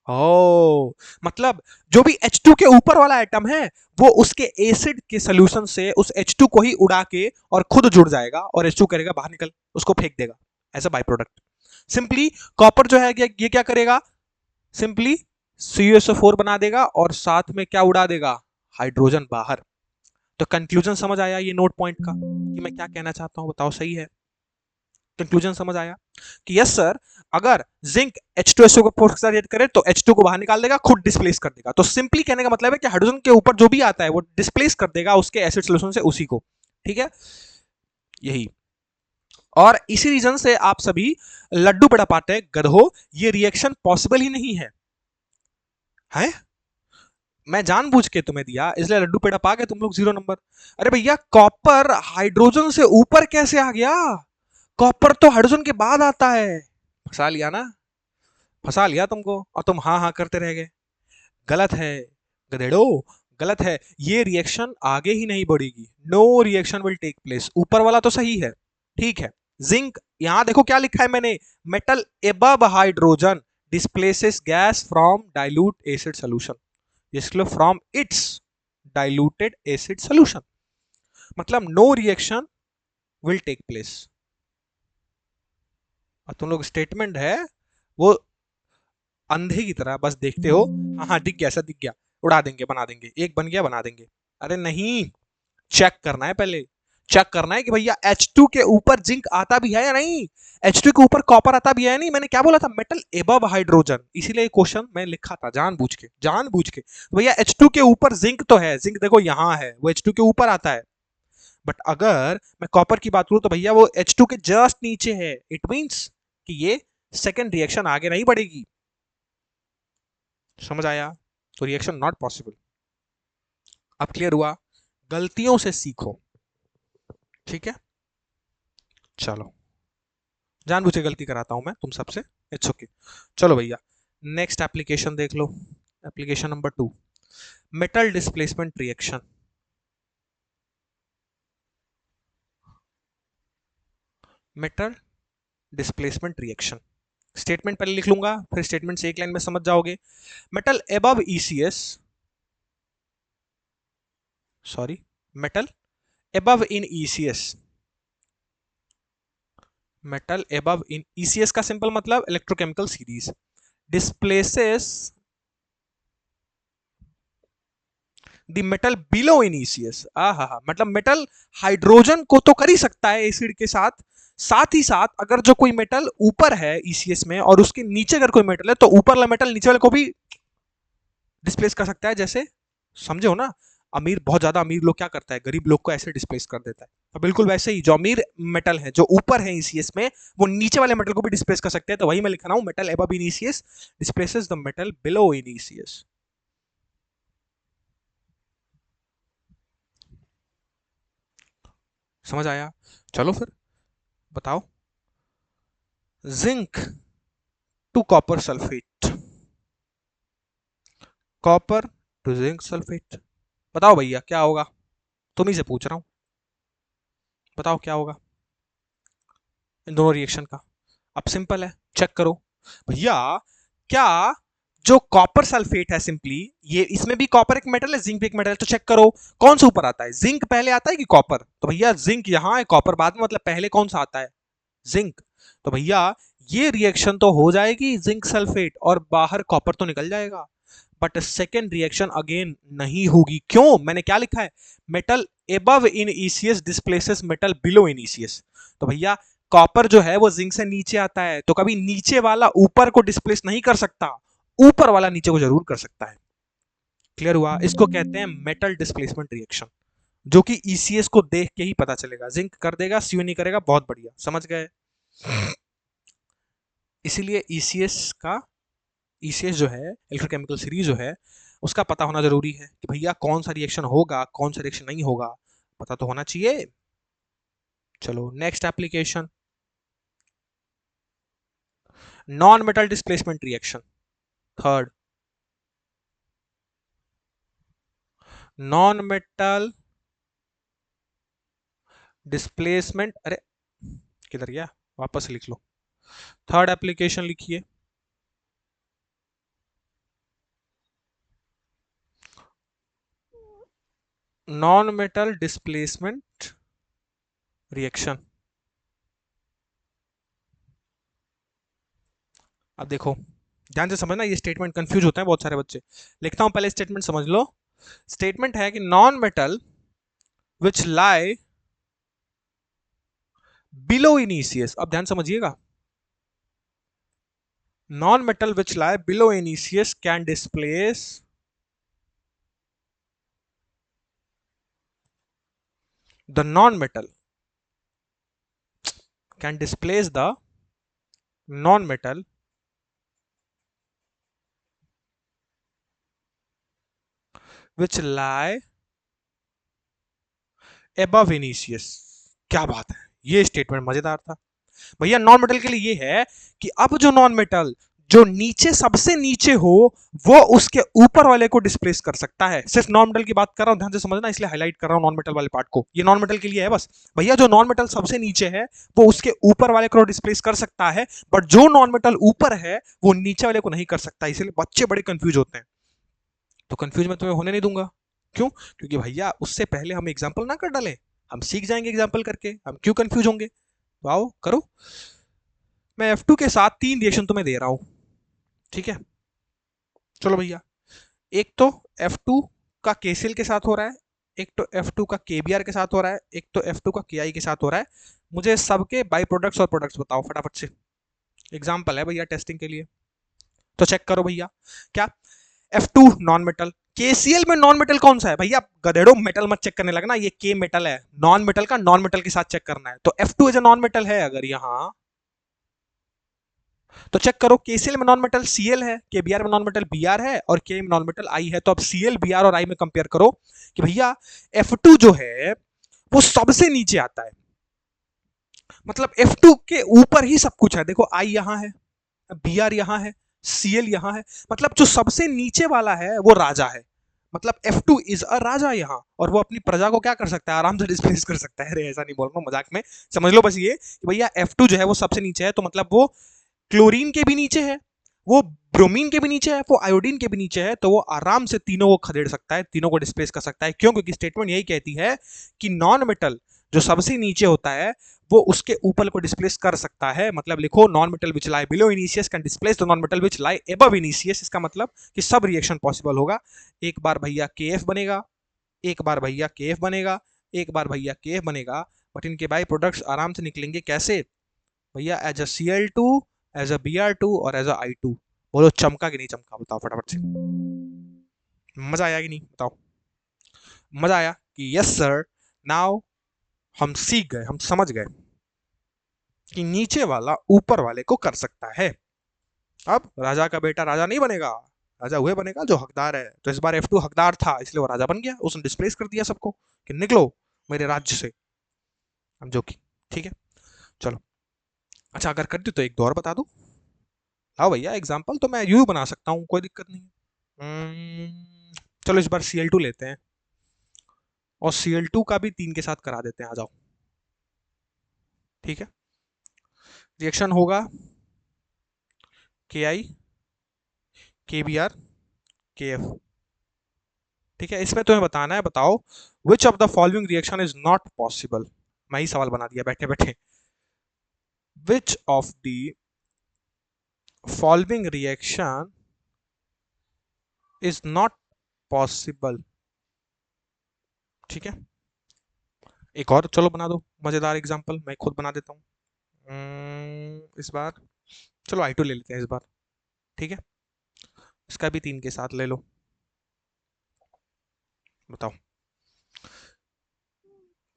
ओ मतलब जो भी H2 के ऊपर वाला एटम है वो उसके एसिड के सोल्यूशन से उस H2 को ही उड़ा के और खुद जुड़ जाएगा, और H2 करेगा बाहर निकल, उसको फेंक देगा as a by product. Simply copper जो है ये क्या करेगा, सिंपली CuSO4 बना देगा और साथ में क्या उड़ा देगा, हाइड्रोजन बाहर। तो कंक्लूजन समझ आया ये नोट पॉइंट का कि मैं क्या कहना चाहता हूं, बताओ सही है? कंक्लूजन समझ आया कि यस सर, अगर जिंक H2SO को फोर्स के साथ रिएक्ट करे तो H2 को बाहर निकाल देगा, खुद डिस्प्लेस कर देगा। तो सिंपली कहने का मतलब है कि हाइड्रोजन के ऊपर जो भी आता है वो डिस्प्लेस कर देगा उसके एसिड सोल्यूशन से उसी को। ठीक है, यही। और इसी रीजन से आप सभी लड्डू बड़ा पाते हैं गधो, ये रिएक्शन पॉसिबल ही नहीं है। है, मैं जानबूझ के तुम्हें दिया इसलिए लड्डू पेड़ा पा गए तुम लोग 0 नंबर। अरे भैया, कॉपर हाइड्रोजन से ऊपर कैसे आ गया? कॉपर तो हाइड्रोजन के बाद आता है। फंसा लिया ना, फंसा लिया तुमको, और तुम हाँ हाँ करते रह गए। गलत है गधेड़ो, गलत है। ये रिएक्शन आगे ही नहीं बढ़ेगी, no reaction will take place. ऊपर वाला तो सही है, ठीक है। जिंक, यहां देखो क्या लिखा है मैंने, metal above hydrogen displaces gas from dilute acid solution, इसलिए from its diluted acid solution, मतलब no reaction will take place. और तुम लोग स्टेटमेंट है वो अंधे की तरह बस देखते हो, हाँ हाँ दिख गया, ऐसा दिख गया, उड़ा देंगे, बना देंगे, एक बन गया बना देंगे। अरे नहीं, चेक करना है पहले, चेक करना है कि भैया H2 के ऊपर जिंक आता भी है या नहीं, H2 के ऊपर कॉपर आता भी है या नहीं। मैंने क्या बोला था, मेटल एबव हाइड्रोजन, इसीलिए क्वेश्चन मैं लिखा था जानबूझ के, जानबूझ के। भैया H2 के ऊपर जिंक तो है, जिंक देखो यहां है, वो H2 के ऊपर आता है। बट अगर मैं कॉपर की बात करूं तो भैया वो H2 के जस्ट नीचे है, इट मींस कि ये सेकेंड रिएक्शन आगे नहीं बढ़ेगी। समझ आया? तो रिएक्शन नॉट पॉसिबल। अब क्लियर हुआ? गलतियों से सीखो, ठीक है? चलो, जानबूझ के गलती कराता हूं मैं तुम सबसे, इट्स ओके। चलो भैया, नेक्स्ट एप्लीकेशन देख लो, application number 2, metal displacement reaction. Metal displacement reaction, statement पहले लिख लूंगा, फिर स्टेटमेंट से एक लाइन में समझ जाओगे। Metal above ECS, sorry, metal above in ECS, metal above in ECS का सिंपल मतलब electrochemical series, displaces the metal below in ECS. हा, मतलब मेटल हाइड्रोजन को तो कर ही सकता है एसिड के साथ, साथ ही साथ अगर जो कोई मेटल ऊपर है ईसीएस में और उसके नीचे अगर कोई मेटल है तो ऊपर वाला मेटल नीचे वाले को भी डिस्प्लेस कर सकता है। जैसे समझे हो ना, अमीर, बहुत ज्यादा अमीर लोग क्या करता है, गरीब लोग को ऐसे डिस्प्लेस कर देता है। तो बिल्कुल वैसे ही जो अमीर मेटल है जो ऊपर है ईसीएस में, वो नीचे वाले मेटल को भी डिस्प्लेस कर सकते हैं। तो वही मैं लिख रहा हूं, metal above in ECS displaces the metal below in ECS. समझ आया? चलो फिर बताओ, zinc to copper sulphate, copper to zinc sulphate, बताओ भैया क्या होगा? तुम ही से पूछ रहा हूं, बताओ क्या होगा इन दोनों रिएक्शन का? अब सिंपल है, चेक करो भैया। क्या जो कॉपर सल्फेट है, सिंपली ये, इसमें भी कॉपर एक मेटल है, जिंक भी एक मेटल है, तो चेक करो कौन सा ऊपर आता है, जिंक पहले आता है कि कॉपर? तो भैया जिंक यहां है, कॉपर बाद में, मतलब पहले कौन सा आता है, जिंक। तो भैया ये रिएक्शन तो हो जाएगी जिंक सल्फेट और बाहर कॉपर तो निकल जाएगा, बट सेकेंड रिएक्शन अगेन नहीं होगी। क्यों? मैंने क्या लिखा है, metal above in ECS displaces metal below in ECS. तो भैया कॉपर जो है वो जिंक से नीचे आता है, तो कभी नीचे वाला ऊपर को डिस्प्लेस नहीं कर सकता, ऊपर वाला नीचे को जरूर कर सकता है। क्लियर हुआ? इसको कहते हैं मेटल डिस्प्लेसमेंट रिएक्शन, जो कि ईसीएस को देख के ही पता चलेगा। जिंक कर देगा, सीओ नहीं करेगा, बहुत बढ़िया, समझ गए? इसीलिए ईसीएस जो है, इलेक्ट्रोकेमिकल सीरीज जो है, उसका पता होना जरूरी है कि भैया कौन सा रिएक्शन होगा, कौन सा रिएक्शन नहीं होगा, पता तो होना चाहिए। चलो next application, non metal displacement reaction, third, non metal displacement, अरे किधर गया, वापस लिख लो, थर्ड एप्लीकेशन लिखिए, नॉन मेटल डिस्प्लेसमेंट रिएक्शन। अब देखो ध्यान से समझना, ये स्टेटमेंट कंफ्यूज होते हैं बहुत सारे बच्चे। लिखता हूं, पहले स्टेटमेंट समझ लो, स्टेटमेंट है कि non metal which lie below in ECS, अब ध्यान समझिएगा, non metal which lie below in ECS can displace the non metal, can displace the non metal which lie above in ECS. क्या बात है, ये स्टेटमेंट मजेदार था भैया। नॉन मेटल के लिए ये है कि अब जो नॉन मेटल जो नीचे सबसे नीचे हो वो उसके ऊपर वाले को डिस्प्लेस कर सकता है। सिर्फ नॉन मेटल की बात कर रहा हूं, ध्यान से समझना, इसलिए हाईलाइट कर रहा हूं नॉन मेटल वाले पार्ट को। ये नॉन मेटल के लिए है बस भैया। जो नॉन मेटल सबसे नीचे है वो उसके ऊपर वाले को डिस्प्लेस कर सकता है, बट जो नॉन मेटल ऊपर है वो नीचे वाले को नहीं कर सकता। इसलिए बच्चे बड़े कंफ्यूज होते हैं, तो कंफ्यूज मैं तुम्हें होने नहीं दूंगा। क्यों? क्योंकि भैया उससे पहले हम एग्जाम्पल ना कर डालें, हम सीख जाएंगे एग्जाम्पल करके, हम क्यों कंफ्यूज होंगे। तो आओ करो। मैं F2 के साथ 3 रिएक्शन तुम्हें दे रहा हूं, ठीक है। चलो भैया, एक तो F2 का KCl के साथ हो रहा है, एक तो F2 का KBr के साथ हो रहा है, एक तो F2 का KI के साथ हो रहा है। मुझे सबके बाई प्रोडक्ट्स और प्रोडक्ट्स बताओ फटाफट से। एग्जाम्पल है भैया टेस्टिंग के लिए, तो चेक करो भैया। क्या? F2 नॉन मेटल, KCl में नॉन मेटल कौन सा है भैया? गधेड़ो, मेटल मत चेक करने लगना, ये K मेटल है। नॉन मेटल का नॉन मेटल के साथ चेक करना है, तो F2 as a non metal है अगर यहां, तो चेक करो। KCl में नॉन मेटल Cl है, KBr में नॉन मेटल Br है, और K में नॉन मेटल I है। तो अब Cl, Br और I में कंपेयर करो कि भैया F2 जो है वो सबसे नीचे आता है, मतलब F2 के ऊपर ही सब कुछ है। देखो I यहां है, Br यहां है, Cl यहां है, मतलब जो सबसे नीचे वाला है वो राजा है। मतलब F2 इज अ राजा यहाँ, और वो अपनी प्रजा को क्या कर सकता है? आराम से डिस्प्लेस कर सकता है। अरे ऐसा नहीं बोल रहा हूँ, मजाक में समझ लो बस ये कि भैया F2 जो है वो सबसे नीचे है, तो मतलब वो क्लोरीन के भी नीचे है, वो ब्रोमीन के भी नीचे है, वो आयोडीन के भी नीचे है, तो वो आराम से तीनों को खदेड़ सकता है, तीनों को डिस्प्लेस कर सकता है। क्यों? क्योंकि स्टेटमेंट यही कहती है कि नॉन मेटल जो सबसे नीचे होता है वो उसके ऊपर को डिस्प्लेस कर सकता है। मतलब लिखो, non metal which lie below in ECS can displace the non metal which lie above in ECS. इसका मतलब कि सब रिएक्शन पॉसिबल होगा। एक बार भैया KF बनेगा, एक बार भैया KF बनेगा, एक बार भैया KF बनेगा, बट इनके बाई प्रोडक्ट्स आराम से निकलेंगे। कैसे भैया? As a Cl2, as a Br2 और एज अ I2। बोलो चमका कि नहीं चमका? बताओ फटाफट से। मजा आया कि नहीं? बताओ। मजा आया कि यस सर। नाउ हम सीख गए, हम समझ गए कि नीचे वाला ऊपर वाले को कर सकता है। अब राजा का बेटा राजा नहीं बनेगा, राजा वह बनेगा जो हकदार है। तो इस बार F2 हकदार था, इसलिए वो राजा बन गया, उसने डिस्प्लेस कर दिया सबको कि निकलो मेरे राज्य से। हम जो कि ठीक है, चलो। अच्छा, अगर कर दी तो एक दो और बता दूं। हाँ भैया, एग्जाम्पल तो मैं यूं बना सकता हूँ, कोई दिक्कत नहीं है। चलो इस बार Cl2 लेते हैं, और Cl2 का भी 3 के साथ करा देते हैं। आ जाओ, ठीक है। रिएक्शन होगा KI, KBr, KF, ठीक है। इसमें तुम्हें बताना है, बताओ which of the following reaction is not possible. मैं ही सवाल बना दिया बैठे बैठे। Which of the following reaction is not possible, ठीक है। एक और चलो बना दो मजेदार एग्जांपल, मैं खुद बना देता हूँ। इस बार चलो I2 ले लेते हैं इस बार, ठीक है। इसका भी 3 के साथ ले लो। बताओ।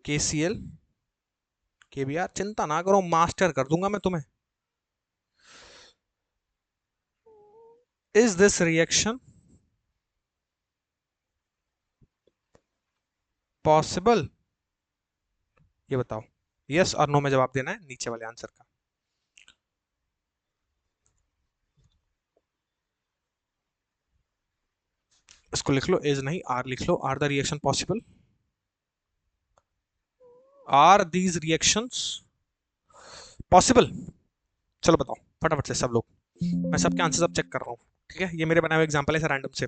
KCl, KBr, चिंता ना करो, मास्टर कर दूंगा मैं तुम्हें। Is this reaction possible? ये बताओ, यस और नो में जवाब देना है नीचे वाले आंसर का। इसको लिख लो, इज नहीं आर लिख लो। Are the reaction possible? Are these reactions possible? चलो बताओ फटाफट से सब लोग, मैं सबके आंसर सब चेक कर रहा हूँ, ठीक है। ये मेरे बनाए हुए एग्जांपल है रैंडम से।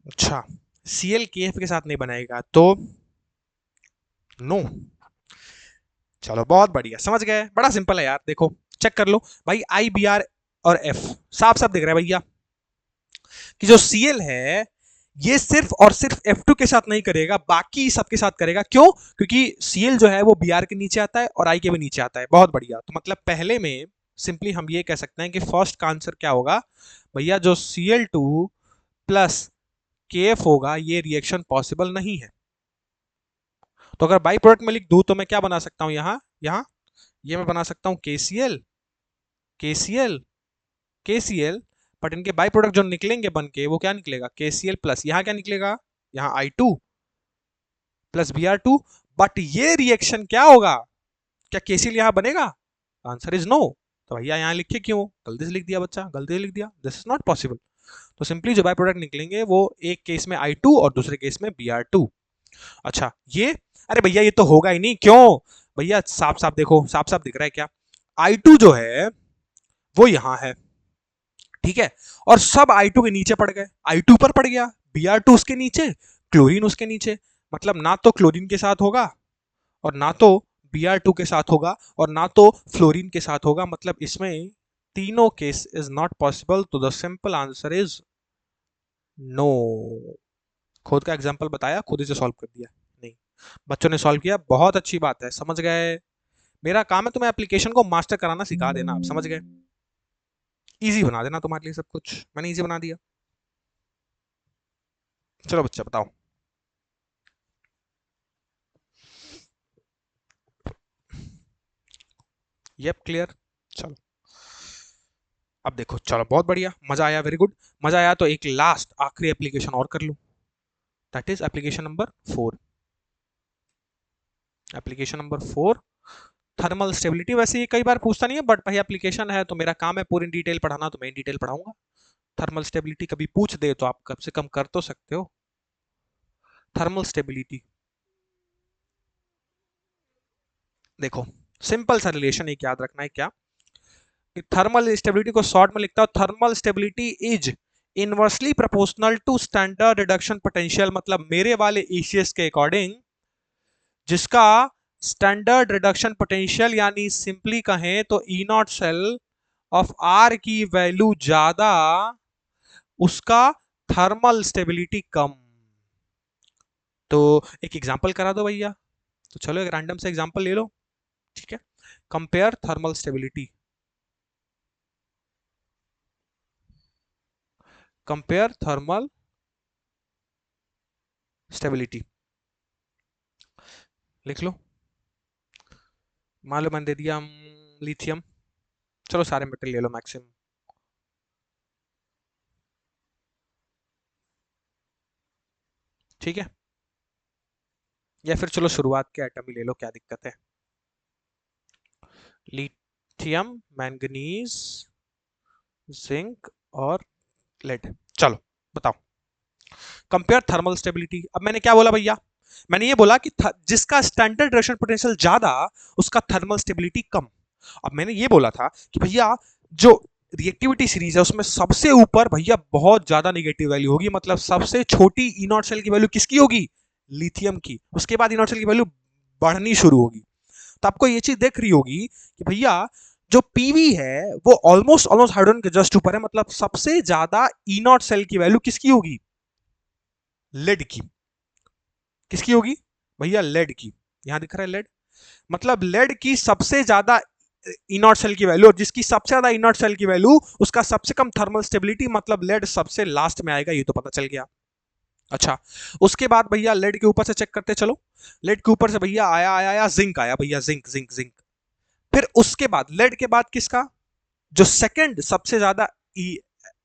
अच्छा, Cl KF के साथ नहीं बनाएगा तो नो। चलो बहुत बढ़िया, समझ गए, बड़ा सिंपल है यार। देखो चेक कर लो भाई, I, Br और F साफ साफ दिख रहा है भैया। कि जो Cl है ये सिर्फ और सिर्फ F2 के साथ नहीं करेगा, बाकी सबके साथ करेगा। क्यों? क्योंकि Cl जो है वो Br के नीचे आता है और I के भी नीचे आता है। बहुत बढ़िया। तो मतलब पहले में सिंपली हम ये कह सकते हैं कि फर्स्ट का आंसर क्या होगा भैया, जो Cl2 प्लस KF होगा ये रिएक्शन पॉसिबल नहीं है। तो अगर बाई प्रोडक्ट में लिख दूं तो मैं क्या बना सकता हूं, यहां ये मैं बना सकता हूं KCl KCl KCl, बट इनके बाई प्रोडक्ट जो निकलेंगे बन के वो क्या निकलेगा, KCl प्लस यहां क्या निकलेगा, यहां I2 प्लस Br2। बट ये रिएक्शन क्या होगा, क्या KCl यहां बनेगा? Answer is no. तो भैया यहां लिखे क्यों, गलती से लिख दिया बच्चा, गलती से लिख दिया, दिस इज नॉट पॉसिबल। तो सिंपली जो बाय प्रोडक्ट निकलेंगे वो एक केस में I2 और दूसरे केस में Br2। अच्छा ये, अरे भैया ये तो होगा ही नहीं, क्यों भैया, साफ साफ देखो, साफ साफ दिख रहा है क्या, I2 जो है वो यहां है, ठीक है, और सब I2 के नीचे पड़ गए, I2 पर पड़ गया, Br2 उसके नीचे, क्लोरीन उसके नीचे, मतलब ना तो क्लोरीन के साथ होगा और ना तो Br2 के साथ होगा और ना तो फ्लोरीन के साथ होगा, मतलब इसमें तीनों केस इज नॉट पॉसिबल। तो the simple answer is no. खुद का एग्जांपल बताया, खुद ही से सॉल्व कर दिया, नहीं बच्चों ने सॉल्व किया, बहुत अच्छी बात है, समझ गए। मेरा काम है तुम्हें एप्लीकेशन को मास्टर कराना, सिखा देना, आप समझ गए, इजी बना देना तुम्हारे लिए सब कुछ, मैंने इजी बना दिया। चलो बच्चा बताओ। Yup clear. चलो अब देखो, चलो बहुत बढ़िया, मजा आया, वेरी गुड। मजा आया तो एक लास्ट आखिरी एप्लीकेशन और कर लूं, that is application number 4। Application number 4, thermal stability. वैसे ये कई बार पूछता नहीं है, बट भाई एप्लीकेशन है तो मेरा काम है पूरी डिटेल पढ़ाना, तो मैं डिटेल पढ़ाऊंगा। थर्मल स्टेबिलिटी कभी पूछ दे तो आप कम से कम कर तो सकते हो। थर्मल स्टेबिलिटी देखो, सिंपल सा रिलेशन एक याद रखना है क्या, कि थर्मल स्टेबिलिटी को शॉर्ट में लिखता हूं, thermal stability is inversely proportional to standard reduction potential. मतलब मेरे वाले ईसीएस के अकॉर्डिंग जिसका स्टैंडर्ड रिडक्शन पोटेंशियल यानी सिंपली कहें तो E naught cell of R की वैल्यू ज्यादा, उसका थर्मल स्टेबिलिटी कम। तो एक एग्जांपल करा दो भैया, तो चलो एक रैंडम से एग्जांपल ले लो, ठीक है। Compare thermal stability, compare thermal stability, लिख लो। मान लो मैंने दे दिया लिथियम, चलो सारे मेटल ले लो मैक्सिमम, ठीक है, या फिर चलो शुरुआत के एटम ही ले लो, क्या दिक्कत है। लिथियम, मैंगनीज, जिंक और लेड। चलो बताओ, कंपेयर थर्मल स्टेबिलिटी। अब मैंने क्या बोला भैया, मैंने ये बोला कि जिसका स्टैंडर्ड रिडक्शन पोटेंशियल ज्यादा उसका थर्मल स्टेबिलिटी कम। अब मैंने ये बोला था कि भैया जो रिएक्टिविटी सीरीज है उसमें सबसे ऊपर भैया बहुत ज्यादा नेगेटिव वैल्यू होगी, मतलब सबसे छोटी ई नॉट सेल की वैल्यू किसकी होगी, लिथियम की, उसके बाद ई नॉट सेल की वैल्यू बढ़नी शुरू होगी। तो आपको ये चीज देख रही होगी कि भैया जो पीवी है वो ऑलमोस्ट ऑलमोस्ट हाइड्रोजन के जस्ट ऊपर है, मतलब सबसे ज्यादा ई नॉट सेल की वैल्यू किसकी होगी, लेड की। किसकी होगी भैया, लेड की। यहां दिख रहा है लेड, मतलब लेड की सबसे ज्यादा इनॉट सेल की वैल्यू, और जिसकी सबसे ज्यादा इनॉट सेल की वैल्यू उसका सबसे कम थर्मल स्टेबिलिटी, मतलब लेड सबसे लास्ट में आएगा, ये तो पता चल गया। अच्छा, उसके बाद भैया लेड के ऊपर से चेक करते चलो, लेड के ऊपर से भैया आया आया आया जिंक आया भैया, जिंक जिंक जिंक। फिर उसके बाद लेड के बाद किसका, जो सेकंड सबसे ज्यादा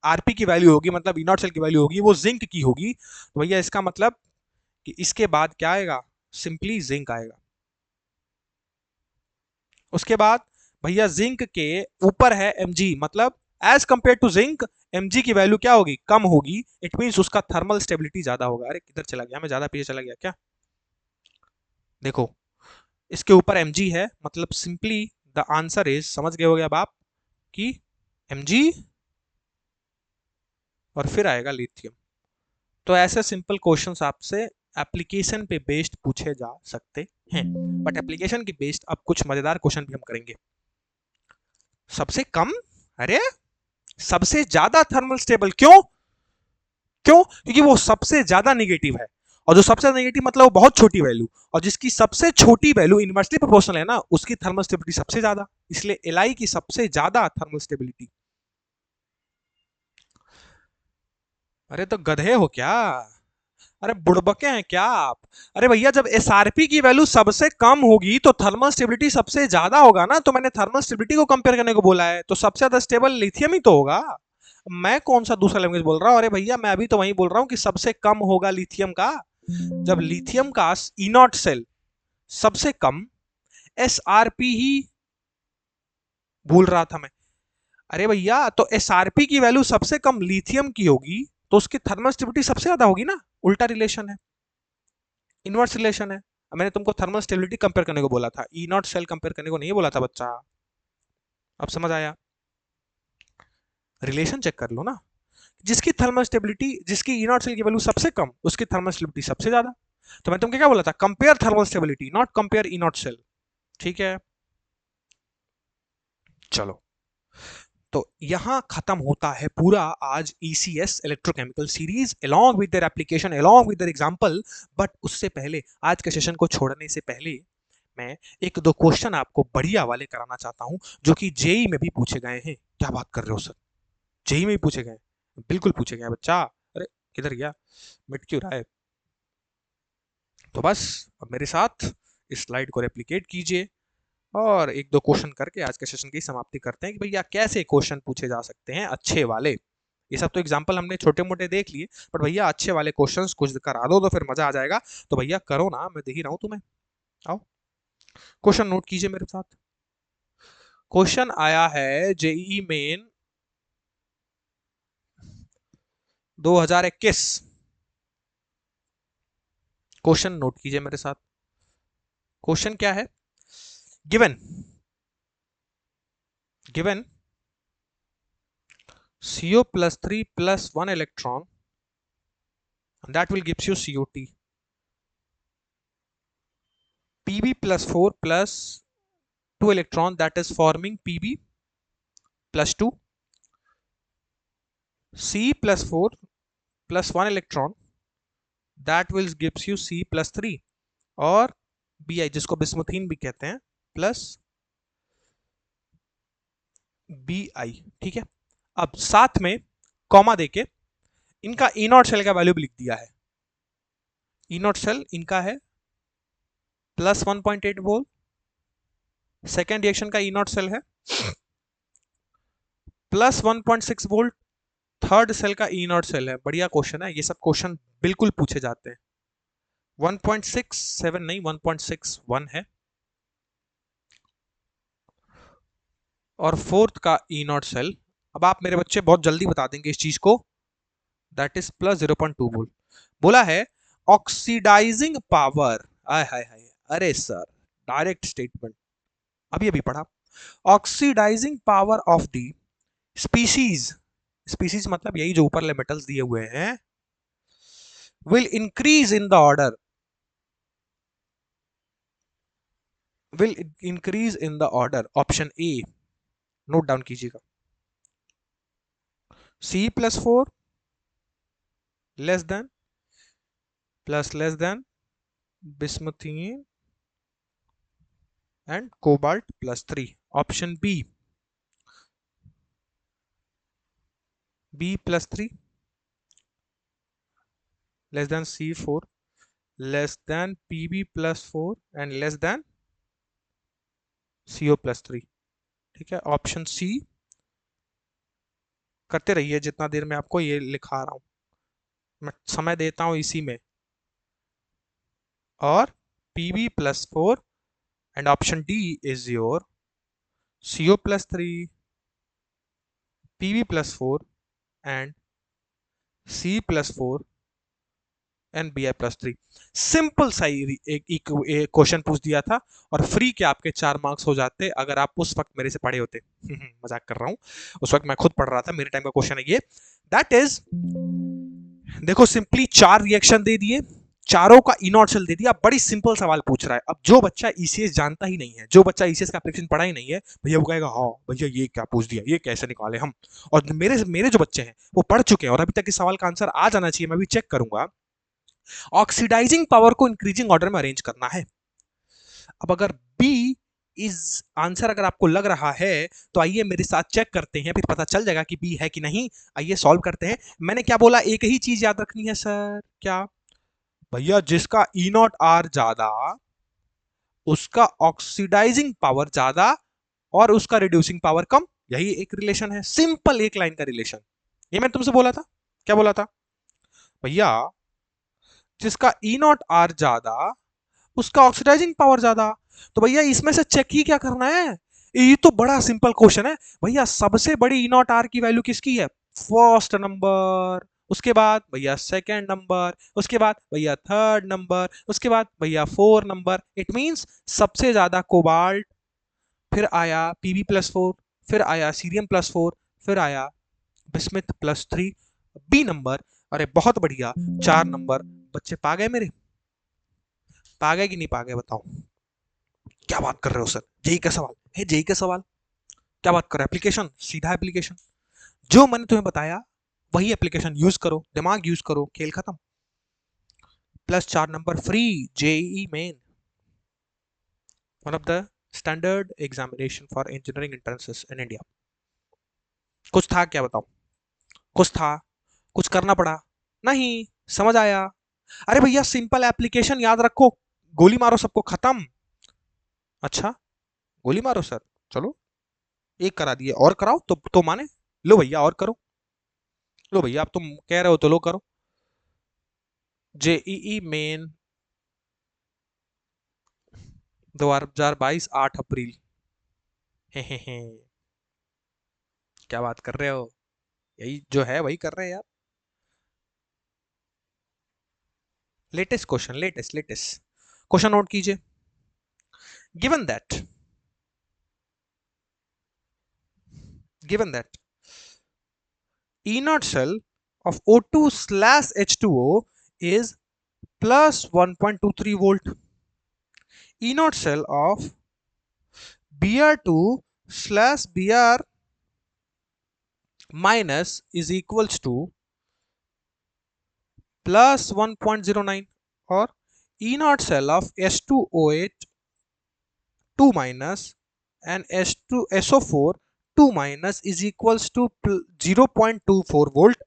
आरपी की वैल्यू होगी, मतलब इनॉट सेल की वैल्यू होगी, वो जिंक की होगी। तो भैया इसका मतलब कि इसके बाद क्या आएगा, सिंपली जिंक आएगा। उसके बाद भैया जिंक के ऊपर है Mg, मतलब as compare to zinc Mg की वैल्यू क्या होगी, कम होगी, इट मींस उसका थर्मल स्टेबिलिटी ज्यादा होगा। अरे किधर चला गया, मैं ज्यादा पीछे चला गया क्या, देखो इसके ऊपर Mg है, मतलब सिंपली द आंसर इज, समझ गए होगे अब आप कि Mg और फिर आएगा लिथियम। तो ऐसे सिंपल क्वेश्चंस आपसे एप्लीकेशन पे बेस्ड पूछे जा सकते हैं, बट एप्लीकेशन की बेस्ड अब कुछ मजेदार क्वेश्चन भी हम करेंगे। सबसे कम, अरे सबसे ज्यादा थर्मल स्टेबल क्यों, क्यों? क्योंकि वो सबसे ज्यादा नेगेटिव है, और जो सबसे नेगेटिव मतलब वो बहुत छोटी वैल्यू, और जिसकी सबसे छोटी वैल्यू इनवर्सली प्रोपोर्शनल है ना, उसकी थर्मल स्टेबिलिटी सबसे ज्यादा, इसलिए एलआई की सबसे ज्यादा थर्मल स्टेबिलिटी। अरे तो गधे हो क्या? अरे बुड़बके हैं क्या आप? अरे भैया जब एसआरपी की वैल्यू सबसे कम होगी तो थर्मल स्टेबिलिटी सबसे ज्यादा होगा ना, तो मैंने थर्मल स्टेबिलिटी को कंपेयर करने को बोला है, तो सबसे ज्यादा स्टेबल लिथियम ही तो होगा। मैं कौन सा दूसरा लैंग्वेज बोल रहा हूँ? अरे भैया मैं अभी तो वही बोल रहा हूँ कि सबसे कम होगा लिथियम का। जब लिथियम का ई नॉट सेल सबसे कम, एसआरपी ही भूल रहा था मैं। अरे भैया तो एसआरपी की वैल्यू सबसे कम लिथियम की होगी तो उसकी थर्मल स्टेबिलिटी सबसे ज्यादा होगी ना। उल्टा रिलेशन है, इनवर्स रिलेशन है। मैंने तुमको थर्मल स्टेबिलिटी कंपेयर करने को बोला था, ई नॉट सेल कंपेयर करने को नहीं बोला था बच्चा। अब समझ आया? रिलेशन चेक कर लो ना। जिसकी थर्मल स्टेबिलिटी, जिसकी ई नॉट सेल की वैल्यू सबसे कम, उसकी थर्मल स्टेबिलिटी सबसे ज्यादा। तो मैं तुमको क्या बोला था? Compare thermal stability, not compare E naught cell. ठीक है, चलो। तो यहां खत्म होता है पूरा आज ECS electrochemical series along with their application, along with their example। But उससे पहले, आज के सेशन को छोड़ने से पहले, मैं एक दो क्वेश्चन आपको बढ़िया वाले कराना चाहता हूं, जो कि जेई में भी पूछे गए हैं। क्या बात कर रहे हो सर? जेई में भी पूछे गए? बिल्कुल पूछे गए बच्चा। अरे किधर गया, मिट क्यों रहा है? तो बस अब मेरे साथ इस स्लाइड को रेप्लिकेट कीजिए और एक दो क्वेश्चन करके आज के सेशन की समाप्ति करते हैं कि भैया कैसे क्वेश्चन पूछे जा सकते हैं अच्छे वाले। ये सब तो एग्जाम्पल हमने छोटे मोटे देख लिए, पर भैया अच्छे वाले क्वेश्चंस कुछ करा दो तो फिर मजा आ जाएगा। तो भैया करो ना, मैं देख ही रहा हूं तुम्हें। आओ, क्वेश्चन नोट कीजिए मेरे साथ। क्वेश्चन आया है जेईई मेन 2021। क्वेश्चन नोट कीजिए मेरे साथ। क्वेश्चन क्या है? Given given CO plus 3 plus 1 electron, and that will gives you COT. PB plus 4 plus 2 electron, that is forming PB plus 2. C plus 4 plus 1 electron, that will gives you C plus 3, और Bi जिसको बिस्मुथीन भी कहते हैं plus Bi। ठीक है, अब साथ में कॉमा देके इनका ई नॉट सेल का वैल्यू भी लिख दिया है। ई नॉट सेल इनका है प्लस 1.8 वोल्ट, सेकेंड रिएक्शन का ई नॉट सेल है प्लस 1.6 वोल्ट, थर्ड सेल का ई नॉट सेल है। बढ़िया क्वेश्चन है, ये सब क्वेश्चन बिल्कुल पूछे जाते हैं। 1.67 नहीं, 1.61 है। और फोर्थ का ई नॉट सेल, अब आप मेरे बच्चे बहुत जल्दी बता देंगे इस चीज को, दैट इज प्लस 0.2 वोल्ट। बोला है ऑक्सीडाइजिंग पावर, आय हाय हाय, अरे सर डायरेक्ट स्टेटमेंट, अभी अभी पढ़ा। Oxidising power of the species, species मतलब यही जो ऊपर मेटल्स दिए हुए हैं, will increase in the order, will increase in the order, option A note down कीजिएगा। C plus 4 less than plus less than bismuthine and cobalt plus 3, option B B plus 3 less than C4 less than PB plus 4 and less than CO plus 3। ठीक है, option C करते रहिए जितना देर में आपको ये लिखा रहा हूं, मैं समय देता हूं इसी में। और PB plus 4 and option D is your CO plus 3, PB plus 4 and C plus 4 and Bi plus 3। Simple सा एक क्वेश्चन पूछ दिया था और फ्री के आपके 4 मार्क्स हो जाते अगर आप उस वक्त मेरे से पढ़े होते। मजाक कर रहा हूं, उस वक्त मैं खुद पढ़ रहा था, मेरे टाइम का क्वेश्चन है ये। दैट इज, देखो सिंपली 4 रिएक्शन दे दिए, चारों का ई नॉट सेल दे दिया, बड़ी सिंपल सवाल पूछ रहा है। अब जो बच्चा ईसीएस जानता ही नहीं है, जो बच्चा ईसीएस का एप्लीकेशन पढ़ा ही नहीं है, भैया वो कहेगा हाँ भैया ये क्या पूछ दिया, ये कैसे निकाले हम। और मेरे मेरे जो बच्चे हैं वो पढ़ चुके हैं और अभी तक इस सवाल का आंसर आ जाना चाहिए, मैं भी चेक करूंगा। ऑक्सीडाइजिंग पावर को इंक्रीजिंग ऑर्डर में अरेंज करना है। अब अगर बी इज आंसर अगर आपको लग रहा है तो आइए मेरे साथ चेक करते हैं, फिर पता चल जाएगा कि बी है कि नहीं। आइए सॉल्व करते हैं। मैंने क्या बोला, एक ही चीज याद रखनी है सर, क्या भैया, जिसका ई नॉट आर ज्यादा उसका ऑक्सीडाइजिंग पावर ज्यादा और उसका रिड्यूसिंग पावर कम। यही एक रिलेशन है, सिंपल एक लाइन का रिलेशन। ये मैं तुमसे बोला था, क्या बोला था भैया, जिसका ई नॉट आर ज्यादा उसका ऑक्सीडाइजिंग पावर ज्यादा। तो भैया इसमें से चेक ही क्या करना है, ये तो बड़ा सिंपल क्वेश्चन है भैया। सबसे बड़ी ई नॉट आर की वैल्यू किसकी है, फर्स्ट नंबर, उसके बाद भैया सेकंड नंबर, उसके बाद भैया थर्ड नंबर, उसके बाद भैया फोर नंबर। इट मींस सबसे ज्यादा कोबाल्ट, फिर आया पीबी प्लस फोर, फिर आया सीरियम प्लस फोर, फिर आया bismuth plus three, B number. अरे बहुत बढ़िया, चार नंबर। बच्चे पा गए मेरे, पा गए कि नहीं पा गए बताओ। क्या बात कर रहे हो सर, जेई का सवाल है, जेई का सवाल, क्या बात कर रहे हो, एप्लीकेशन सीधा एप्लीकेशन। जो मैंने तुम्हें बताया वही एप्लीकेशन यूज करो, दिमाग यूज करो, खेल खत्म। प्लस चार number free, JEE Main, one of the standard examination for engineering entrances in India. कुछ था क्या बताओ, कुछ था, कुछ करना पड़ा, नहीं समझ आया। अरे भैया सिंपल एप्लीकेशन याद रखो, गोली मारो सबको खत्म। अच्छा गोली मारो सर, चलो एक करा दिए, और कराओ तो माने, लो भैया और करो, लो भैया अब तुम कह रहे हो तो लो करो। जेईई मेन 2022 8 अप्रैल। हे क्या बात कर रहे हो, यही जो है वही कर रहे हैं यार। Latest question, latest latest question note कीजिए। Given that, given that E naught cell of O2 slash H2O is plus 1.23 volt. E naught cell of Br2 slash Br minus is equals to plus 1.09, or E naught cell of S2O8 2 minus and S2 SO4 2 minus is equals to 0.24 volt.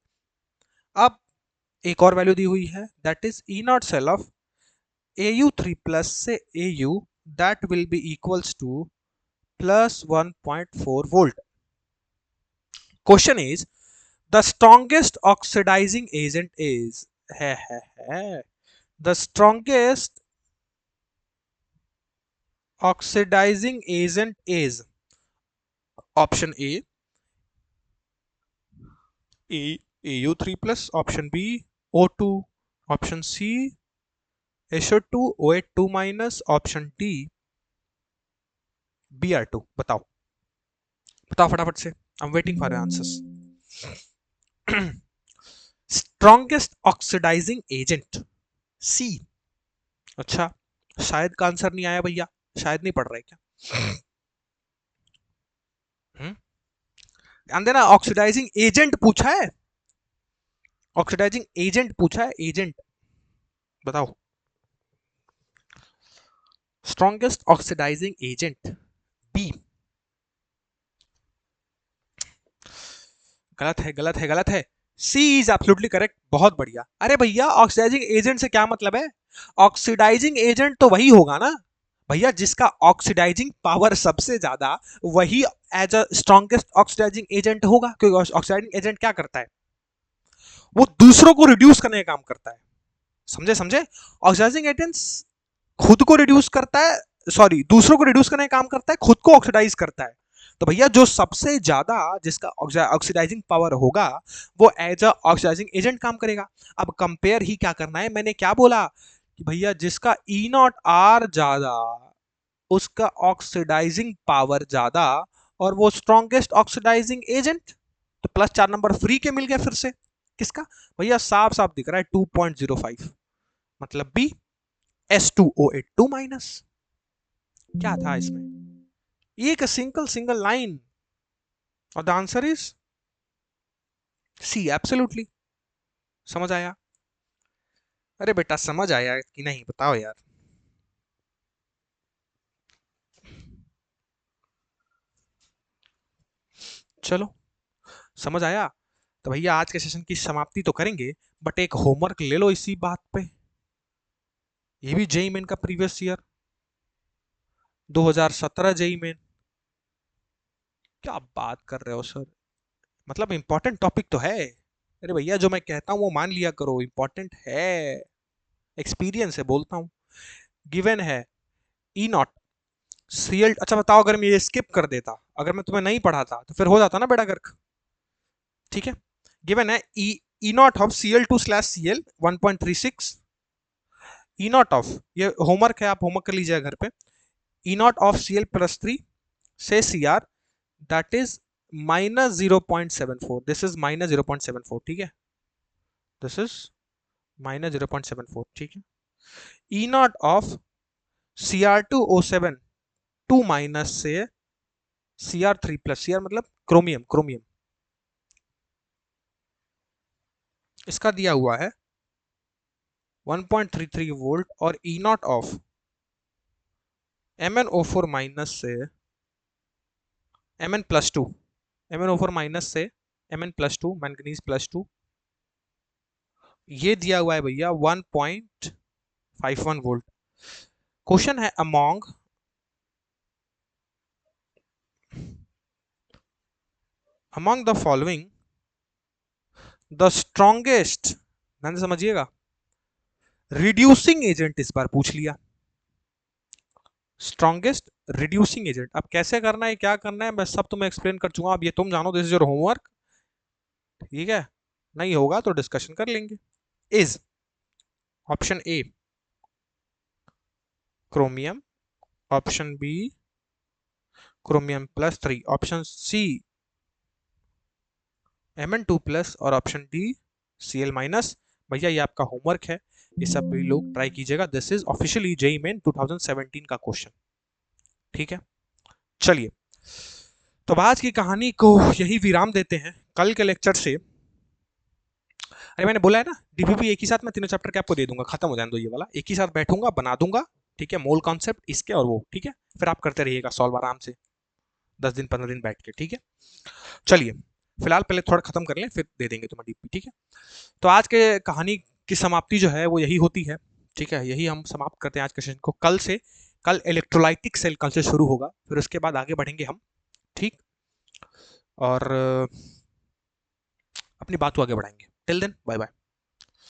अब एक और value दी हुई है, that is E naught cell of AU3 plus से AU, that will be equals to plus 1.4 volt. Question is, the strongest oxidizing agent is, the strongest oxidizing agent is option A AU3 plus, option B O2, option C SO2 O8 2 minus, option D Br2। बताओ, बताओ फटाफट से, I am waiting for answers. Strongest oxidising agent C. अच्छा शायद का answer नहीं आया भैया, शायद नहीं पढ़ रहे क्या, ध्यान देना। ऑक्सीडाइजिंग एजेंट पूछा है, ऑक्सीडाइजिंग एजेंट पूछा है, एजेंट बताओ। Strongest oxidising agent B. गलत है गलत है गलत है, सी इज एब्सोल्युटली करेक्ट, बहुत बढ़िया। अरे भैया ऑक्सीडाइजिंग एजेंट से क्या मतलब है, ऑक्सीडाइजिंग एजेंट तो वही होगा ना भैया जिसका ऑक्सीडाइजिंग पावर सबसे ज्यादा, वही as a strongest oxidising agent होगा। क्योंकि ऑक्सीडाइजिंग एजेंट क्या करता है, वो दूसरों को रिड्यूस करने का काम करता है, समझे समझे। ऑक्सीडाइजिंग एजेंट खुद को रिड्यूस करता है, सॉरी दूसरों को रिड्यूस करने का काम करता है, खुद को ऑक्सीडाइज करता है। तो भैया जो सबसे ज्यादा जिसका ऑक्सीडाइजिंग पावर होगा वो एज अ ऑक्सीडाइजिंग एजेंट काम करेगा। अब कंपेयर ही क्या करना है, मैंने क्या बोला कि भैया जिसका ई नॉट आर ज्यादा उसका ऑक्सीडाइजिंग पावर ज्यादा और वो स्ट्रॉन्गेस्ट ऑक्सीडाइजिंग एजेंट। तो प्लस चार नंबर फ्री के मिल गए फिर से, किसका भैया, साफ साफ दिख रहा है 2.05, मतलब बी S2O8 माइनस। क्या था इसमें? एक सिंगल लाइन, और the answer is C, absolutely. समझ आया? अरे बेटा समझ आया कि नहीं बताओ यार। चलो, समझ आया। तो भैया आज के सेशन की समाप्ति तो करेंगे, बट एक होमवर्क ले लो इसी बात पे। ये भी जेई मेन का प्रीवियस ईयर 2017 जेई मेन। क्या बात कर रहे हो सर? मतलब इंपॉर्टेंट टॉपिक तो है। अरे भैया जो मैं कहता हूँ वो मान लिया करो, इंपॉर्टेंट है। एक्सपीरियंस है बोलता हूँ। गिवन है ई नॉट सीएल। अच्छा बताओ, अगर मैं ये स्किप कर देता, अगर मैं तुम्हें नहीं पढ़ाता, तो फिर हो जाता ना बेड़ा गर्क। ठीक है। गिवन है E naught of Cl2/Cl 1.36। E naught of, ये होमवर्क है, आप होमवर्क कर लीजिएगा घर पे। ई नॉट ऑफ Cl+3 से Cr, that is -0.74। This is -0.74। ठीक है, दिस इज -0.74। ठीक है। E naught of Cr2O7 2 minus से Cr3+, Cr मतलब क्रोमियम, इसका दिया हुआ है 1.33 वोल्ट। और ई नॉट ऑफ MnO4 माइनस से Mn+2, MnO4 माइनस से Mn+2, मैंगनीज+2, ये दिया हुआ है भैया 1.51 वोल्ट। क्वेश्चन है among the following the strongest, ध्यान से समझिएगा, रिड्यूसिंग एजेंट इस बार पूछ लिया। स्ट्रॉन्गेस्ट रिड्यूसिंग एजेंट, अब कैसे करना है, क्या करना है, मैं सब तुम्हें एक्सप्लेन कर चुका। अब ये तुम जानो, दिस इज योर होमवर्क। ठीक है, नहीं होगा तो डिस्कशन कर लेंगे। Is option A chromium, option B क्रोमियम+3, ऑप्शन सी Mn2+, और ऑप्शन डी Cl-। भैया ये आपका होमवर्क है, ये सब भी लोग ट्राई कीजिएगा। This is officially JEE Main 2017 का क्वेश्चन। ठीक है, चलिए तो आज की कहानी को यही विराम देते हैं। कल के लेक्चर से, अरे मैंने बोला है ना, डीबीपी एक ही साथ मैं तीनों चैप्टर के आपको दे दूंगा, खत्म हो जाने दो ये वाला, एक ही साथ बैठूंगा बना दूंगा। ठीक है, मोल कॉन्सेप्ट इसके और वो। ठीक है, फिर आप करते रहिएगा सॉल्व आराम से 10 दिन 15 दिन बैठ के। ठीक है, चलिए फिलहाल पहले थोड़ा खत्म कर लें, फिर दे देंगे तुम्हें डीपी। ठीक है, तो आज के कहानी की समाप्ति जो है वो यही होती है। ठीक है, यही हम समाप्त करते हैं आज के सेशन को। कल से, कल इलेक्ट्रोलाइटिक सेल कल से शुरू होगा, फिर उसके बाद आगे बढ़ेंगे हम। ठीक, और अपनी बात को आगे बढ़ाएंगे। Till then bye bye.